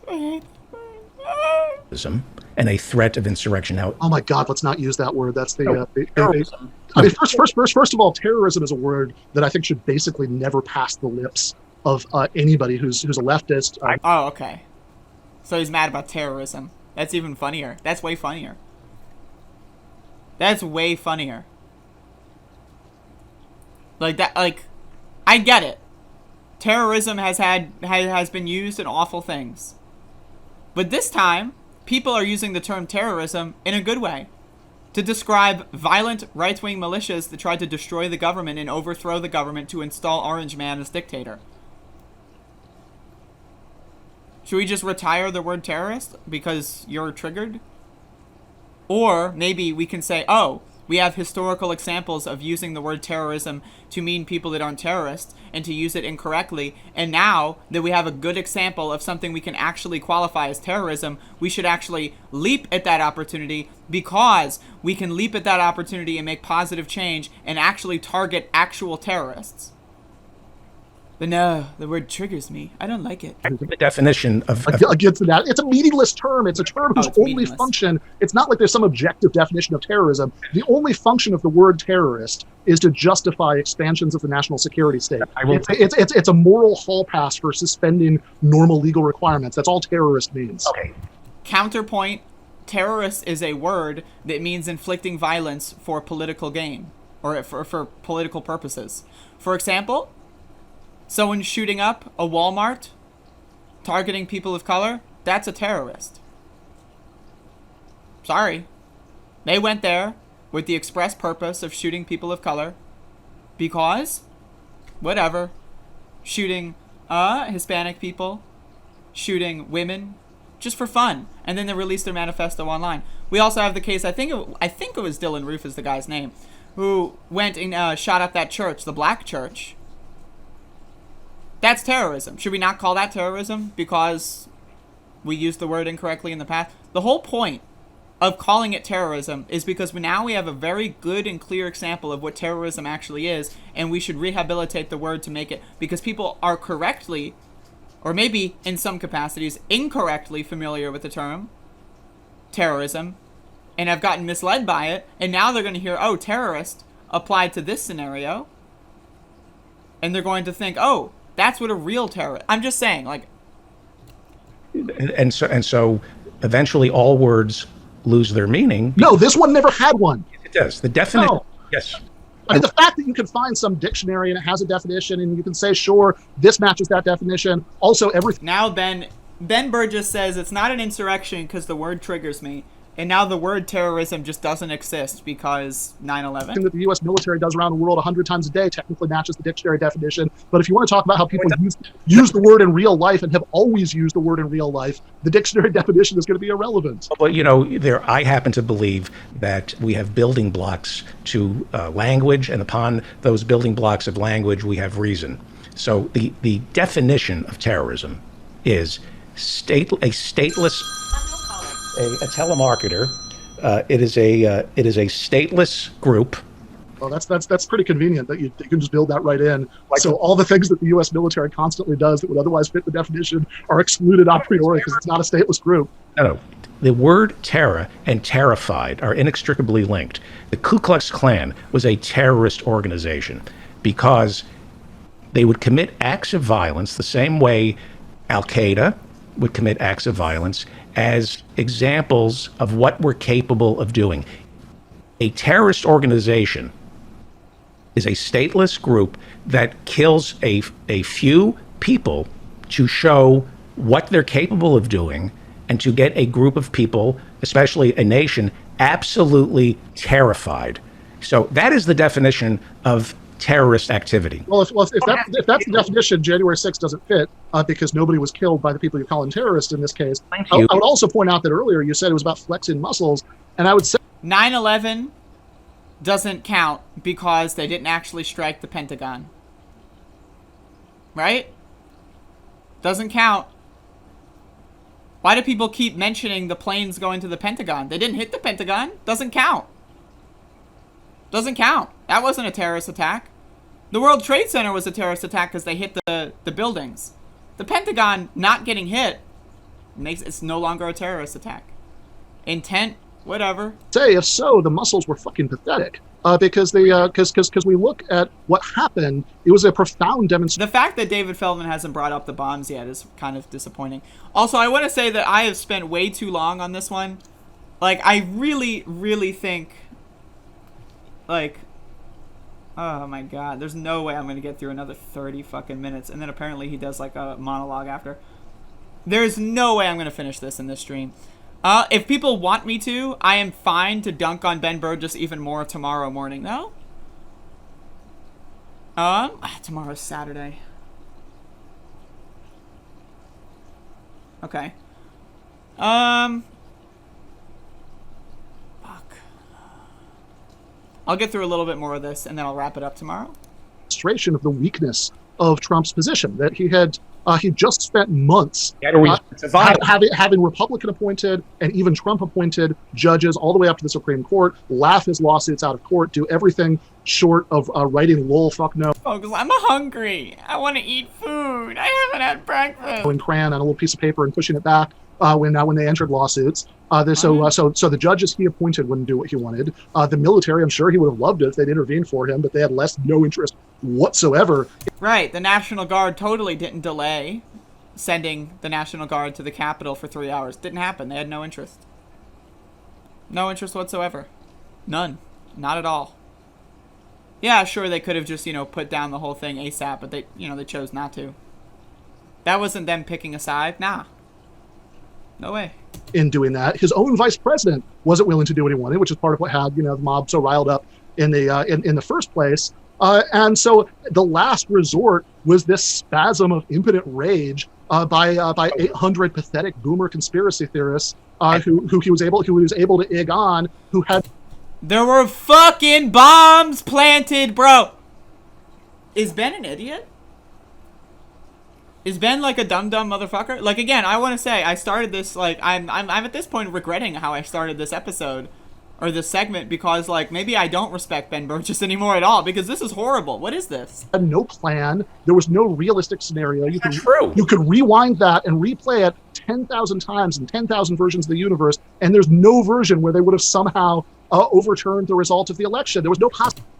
I hate that word. And a threat of insurrection. Now, Oh my God, let's not use that word. That's the terrorism. I mean, first of all, terrorism is a word that I think should basically never pass the lips of anybody who's a leftist. Oh, okay. So he's mad about terrorism. That's even funnier. That's way funnier. That's way funnier. Like that. Like, I get it. Terrorism has been used in awful things, but this time people are using the term terrorism in a good way to describe violent right-wing militias that tried to destroy the government and overthrow the government to install Orange Man as dictator. Should we just retire the word terrorist because you're triggered? Or maybe we can say, oh, we have historical examples of using the word terrorism to mean people that aren't terrorists and to use it incorrectly. And now that we have a good example of something we can actually qualify as terrorism, we should actually leap at that opportunity because we can leap at that opportunity and make positive change and actually target actual terrorists. But no, the word triggers me. I don't like it. the definition of Against that, it's a meaningless term. It's a term whose it's only meaningless. function. It's not like there's some objective definition of terrorism. The only function of the word terrorist is to justify expansions of the national security state. It's a moral hall pass for suspending normal legal requirements. That's all terrorist means. okay. Counterpoint, terrorist is a word that means inflicting violence for political gain or for political purposes. For example, someone shooting up a Walmart, targeting people of color, that's a terrorist. Sorry. They went there with the express purpose of shooting people of color because, whatever, shooting Hispanic people shooting women just for fun, and then they released their manifesto online. We also have the case, I think it was Dylan Roof is the guy's name, who went and shot up that church, the black church. That's terrorism. Should we not call that terrorism because we used the word incorrectly in the past? The whole point of calling it terrorism is because now we have a very good and clear example of what terrorism actually is, and we should rehabilitate the word to make it, because people are correctly, or maybe in some capacities incorrectly, familiar with the term terrorism and have gotten misled by it, and now they're going to hear, oh, terrorist applied to this scenario, and they're going to think, oh, that's what a real terrorist. I'm just saying, like, and so eventually all words lose their meaning. No, this one never had one. It does. The definition. No. Yes. I mean, the fact that you can find some dictionary and it has a definition and you can say, sure, this matches that definition. Also, everything. Now Ben Burgis says it's not an insurrection because the word triggers me. And now the word terrorism just doesn't exist because 9/11. That the U.S. military does around the world 100 times a day technically matches the dictionary definition. But if you want to talk about how people use the word in real life and have always used the word in real life, the dictionary definition is going to be irrelevant. But I happen to believe that we have building blocks to language, and upon those building blocks of language, we have reason. So the definition of terrorism is a stateless. A telemarketer. It is a stateless group. Well, that's pretty convenient that you can just build that right in. So all the things that the U.S. military constantly does that would otherwise fit the definition are excluded a priori because it's not a stateless group. No. The word terror and terrified are inextricably linked. The Ku Klux Klan was a terrorist organization because they would commit acts of violence the same way Al-Qaeda would commit acts of violence as examples of what we're capable of doing. A terrorist organization is a stateless group that kills a few people to show what they're capable of doing and to get a group of people, especially a nation, absolutely terrified. So that is the definition of terrorist activity. Well, if that's the definition, January 6th doesn't fit because nobody was killed by the people you're calling terrorists in this case. Thank you. I would also point out that earlier you said it was about flexing muscles, and I would say 9/11 doesn't count because they didn't actually strike the Pentagon. Right? Doesn't count. Why do people keep mentioning the planes going to the Pentagon? They didn't hit the Pentagon. Doesn't count. Doesn't count. That wasn't a terrorist attack. The World Trade Center was a terrorist attack because they hit the buildings. The Pentagon not getting hit makes it's no longer a terrorist attack. Intent, whatever. Say if so, the muscles were fucking pathetic because we look at what happened. It was a profound demonstration. The fact that David Feldman hasn't brought up the bombs yet is kind of disappointing. Also, I want to say that I have spent way too long on this one. Like, I really, really think. Like, oh my god, there's no way I'm going to get through another 30 fucking minutes. And then apparently he does like a monologue after. There's no way I'm going to finish this in this stream. If people want me to, I am fine to dunk on Ben Burgis even more tomorrow morning, though. Tomorrow's Saturday. Okay. I'll get through a little bit more of this, and then I'll wrap it up tomorrow. Demonstration of the weakness of Trump's position, that he just spent months having Republican appointed and even Trump appointed judges all the way up to the Supreme Court, laugh his lawsuits out of court, do everything short of writing lol fuck no. Oh, because I'm hungry. I want to eat food. I haven't had breakfast. And crayon on a little piece of paper and pushing it back when they entered lawsuits. So the judges he appointed wouldn't do what he wanted. The military, I'm sure he would have loved it if they'd intervened for him, but they had no interest whatsoever. Right. The National Guard totally didn't delay sending the National Guard to the Capitol for 3 hours. Didn't happen. They had no interest. No interest whatsoever. None. Not at all. Yeah, sure, they could have just, put down the whole thing ASAP, but they chose not to. That wasn't them picking a side. Nah. No way. In doing that, his own vice president wasn't willing to do what he wanted, which is part of what had the mob so riled up in the first place. And so the last resort was this spasm of impotent rage by 800 pathetic boomer conspiracy theorists who he was able to egg on, who had. There were fucking bombs planted, bro. Is Ben an idiot? Is Ben like a dumb motherfucker? Like, again, I want to say I started this, like, I'm at this point regretting how I started this episode or this segment, because like maybe I don't respect Ben Burgis anymore at all, because this is horrible. What is this? Had no plan. There was no realistic scenario. You could rewind that and replay it 10,000 times in 10,000 versions of the universe, and there's no version where they would have somehow overturned the result of the election. There was no possibility.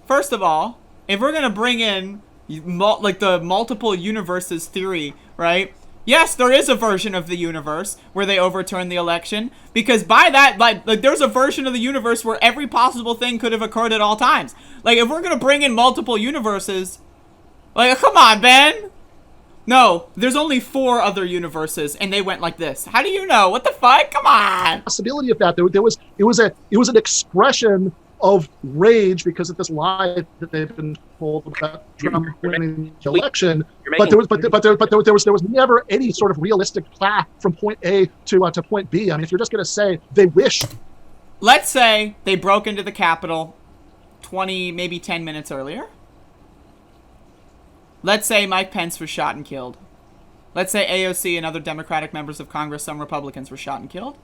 First of all, if we're gonna bring in like the multiple universes theory, right? Yes, there is a version of the universe where they overturn the election, because by that, like there's a version of the universe where every possible thing could have occurred at all times. Like, if we're gonna bring in multiple universes, like, come on, Ben. No, there's only 4 other universes, and they went like this. How do you know? What the fuck? Come on. Possibility of that. It was an expression of rage because of this lie that they've been told about Trump winning the election. But there was never any sort of realistic path from point A to point B. I mean, if you're just going to say they wish. Let's say they broke into the Capitol 20, maybe 10 minutes earlier. Let's say Mike Pence was shot and killed. Let's say AOC and other Democratic members of Congress, some Republicans, were shot and killed.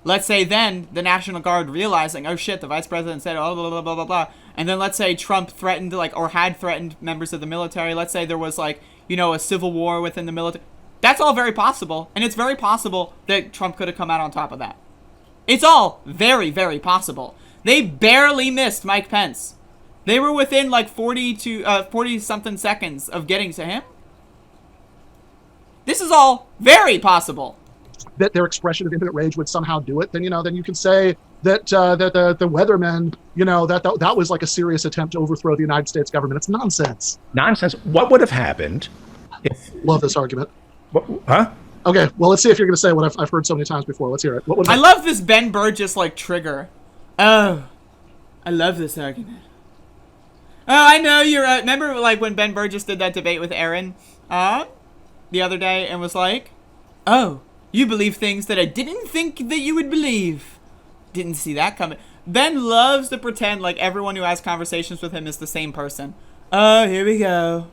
Let's say then the National Guard realizing, oh shit, the vice president said, oh, blah, blah, blah, blah, blah. And then let's say Trump threatened, like, or had threatened members of the military. Let's say there was, like, you know, a civil war within the military. That's all very possible. And it's very possible that Trump could have come out on top of that. It's all very, very possible. They barely missed Mike Pence. They were within, like, 40-something seconds of getting to him. This is all very possible. That their expression of infinite rage would somehow do it, then you can say that the weathermen, that was like a serious attempt to overthrow the United States government. It's nonsense. Nonsense. What would have happened if? Love this argument. Huh? Okay, well, let's see if you're going to say what I've heard so many times before. Let's hear it. I love this Ben Burgis like trigger. Oh, I love this argument. Oh, I know you're. Remember, like, when Ben Burgis did that debate with Aaron, the other day, and was like, "Oh, you believe things that I didn't think that you would believe." Didn't see that coming. Ben loves to pretend like everyone who has conversations with him is the same person. Oh, here we go.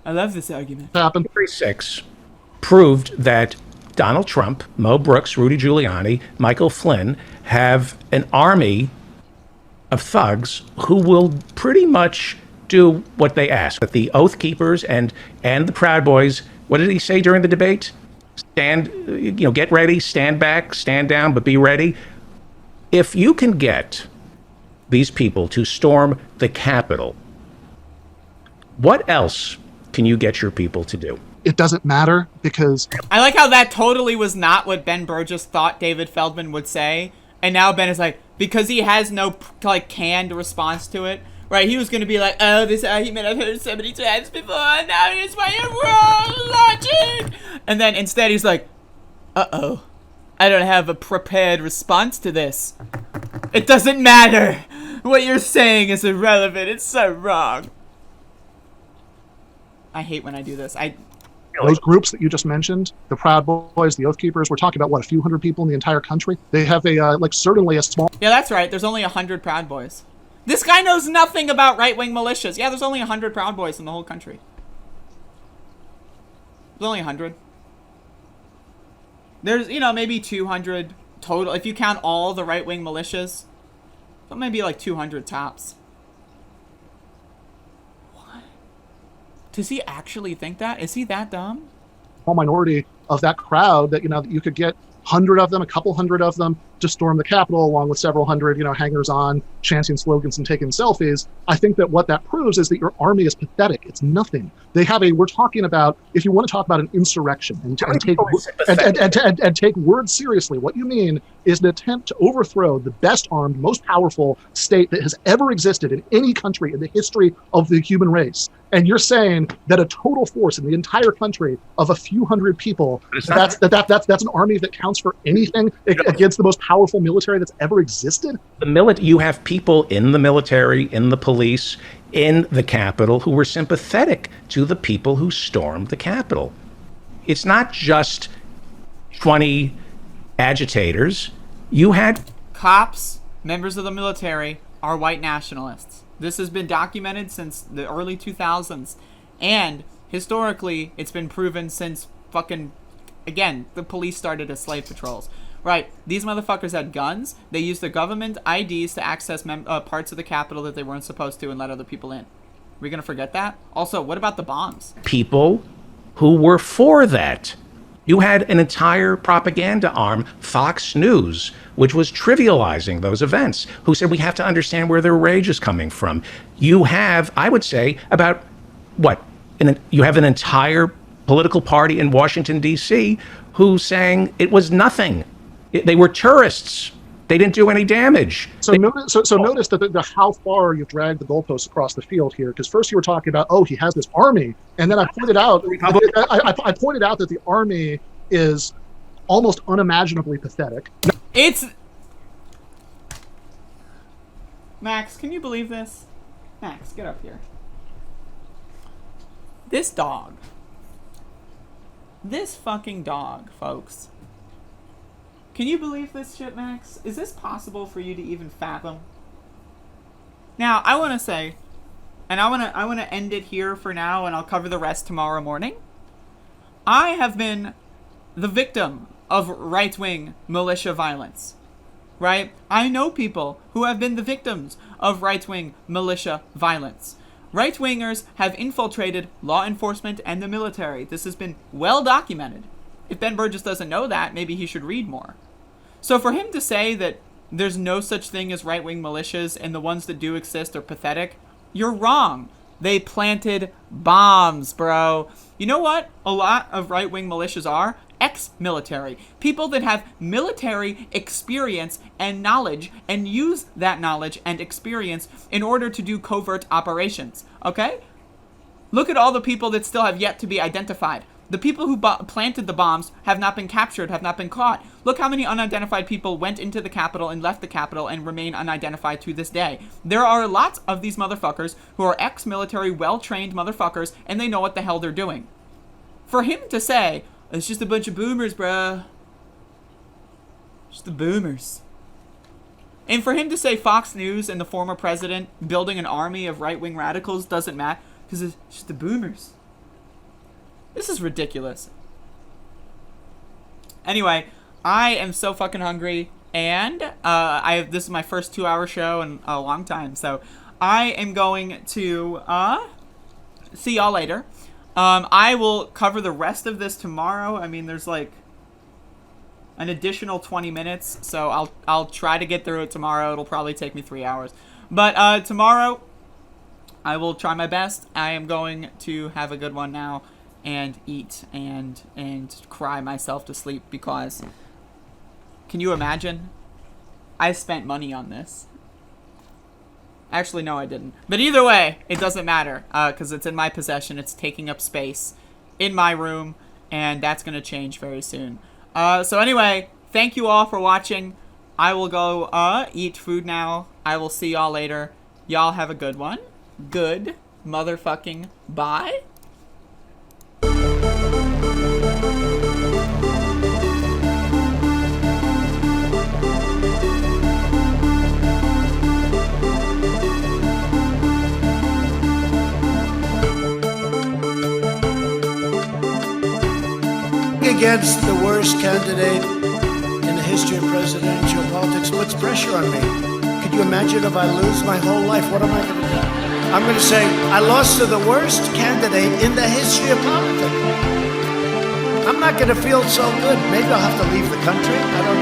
I love this argument. Happened. 36 proved that Donald Trump, Mo Brooks, Rudy Giuliani, Michael Flynn have an army of thugs who will pretty much do what they ask. But the Oath Keepers and the Proud Boys, what did he say during the debate? Get ready, stand back, stand down, but be ready. If you can get these people to storm the Capitol, what else can you get your people to do? It doesn't matter, because I like how that totally was not what Ben Burgis thought David Feldman would say, and now Ben is like, because he has no canned response to it, right? He was gonna be like, oh, this argument I've heard so many times before, now here's my wrong logic, and then instead he's like, uh-oh, I don't have a prepared response to this. It doesn't matter. What you're saying is irrelevant. It's so wrong. I hate when I do this. Those groups that you just mentioned, the Proud Boys, the Oath Keepers, we're talking about, what, a few hundred people in the entire country? They have certainly a small... Yeah, that's right. There's only 100 Proud Boys. This guy knows nothing about right-wing militias. Yeah, there's only 100 Proud Boys in the whole country. There's only 100. There's, maybe 200 total. If you count all the right-wing militias, so maybe like 200 tops. What? Does he actually think that? Is he that dumb? Small minority of that crowd that, you could get 100 of them, a couple hundred of them, to storm the Capitol, along with several hundred, hangers-on, chanting slogans and taking selfies. I think that what that proves is that your army is pathetic. It's nothing. We're talking about, if you want to talk about an insurrection and take words seriously, what you mean is an attempt to overthrow the best armed, most powerful state that has ever existed in any country in the history of the human race. And you're saying that a total force in the entire country of a few hundred people, that's an army that counts for anything against the most powerful military that's ever existed? You have people in the military, in the police, in the Capitol who were sympathetic to the people who stormed the Capitol. It's not just 20 agitators. You had cops, members of the military, are white nationalists. This has been documented since the early 2000s. And historically, it's been proven since again, the police started as slave patrols. Right, these motherfuckers had guns. They used the government IDs to access parts of the Capitol that they weren't supposed to and let other people in. We're going to forget that? Also, what about the bombs? people who were for that. You had an entire propaganda arm, Fox News, which was trivializing those events, who said we have to understand where their rage is coming from. You have, I would say, about you have an entire political party in Washington, D.C., who's saying it was nothing. They were tourists. They didn't do any damage. So notice that the how far you've dragged the goalposts across the field here. Because first you were talking about, he has this army, and then I pointed out I pointed out that the army is almost unimaginably pathetic. Max, can you believe this? Max, get up here. This fucking dog, folks. Can you believe this shit, Max? Is this possible for you to even fathom? Now, I want to say, and I want to end it here for now, and I'll cover the rest tomorrow morning. I have been the victim of right-wing militia violence, right? I know people who have been the victims of right-wing militia violence. Right-wingers have infiltrated law enforcement and the military. This has been well documented. If Ben Burgis doesn't know that, maybe he should read more. So for him to say that there's no such thing as right-wing militias and the ones that do exist are pathetic, you're wrong. They planted bombs, bro. You know what a lot of right-wing militias are? Ex-military. People that have military experience and knowledge and use that knowledge and experience in order to do covert operations, okay? Look at all the people that still have yet to be identified. The people who planted the bombs have not been captured, have not been caught. Look how many unidentified people went into the Capitol and left the Capitol and remain unidentified to this day. There are lots of these motherfuckers who are ex-military, well-trained motherfuckers, and they know what the hell they're doing. For him to say, it's just a bunch of boomers, bruh. Just the boomers. And for him to say Fox News and the former president building an army of right-wing radicals doesn't matter, because it's just the boomers. This is ridiculous. Anyway, I am so fucking hungry, and this is my first 2-hour show in a long time, so I am going to see y'all later. I will cover the rest of this tomorrow. I mean, there's like an additional 20 minutes, so I'll try to get through it tomorrow. It'll probably take me 3 hours, but tomorrow I will try my best. I am going to have a good one now and eat and cry myself to sleep, because can you imagine? I spent money on this. Actually, no, I didn't. But either way, it doesn't matter, because it's in my possession. It's taking up space in my room, and that's going to change very soon. So anyway, thank you all for watching. I will go eat food now. I will see y'all later. Y'all have a good one. Good motherfucking bye. Against the worst candidate in the history of presidential politics puts pressure on me. Could you imagine if I lose my whole life? What am I going to do? I'm going to say, I lost to the worst candidate in the history of politics. I'm not going to feel so good. Maybe I'll have to leave the country. I don't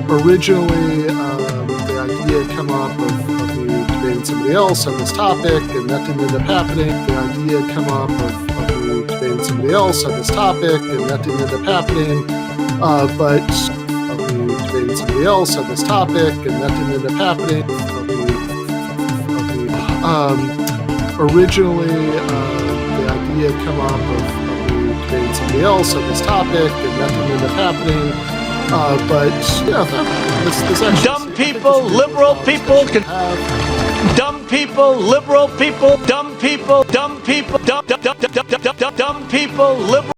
know. Originally, the idea had come up of me debating somebody else on this topic, and that didn't end up happening. The idea had come up of me debating somebody else on this topic, and that didn't end up happening. But of me debating somebody else on this topic, and that didn't end up happening. Originally, the idea idea had come up of me debating somebody else on this topic, and that didn't end up happening. But this actually dumb people, liberal people can have dumb people, liberal people, dumb people, dumb people, dumb people, liberal.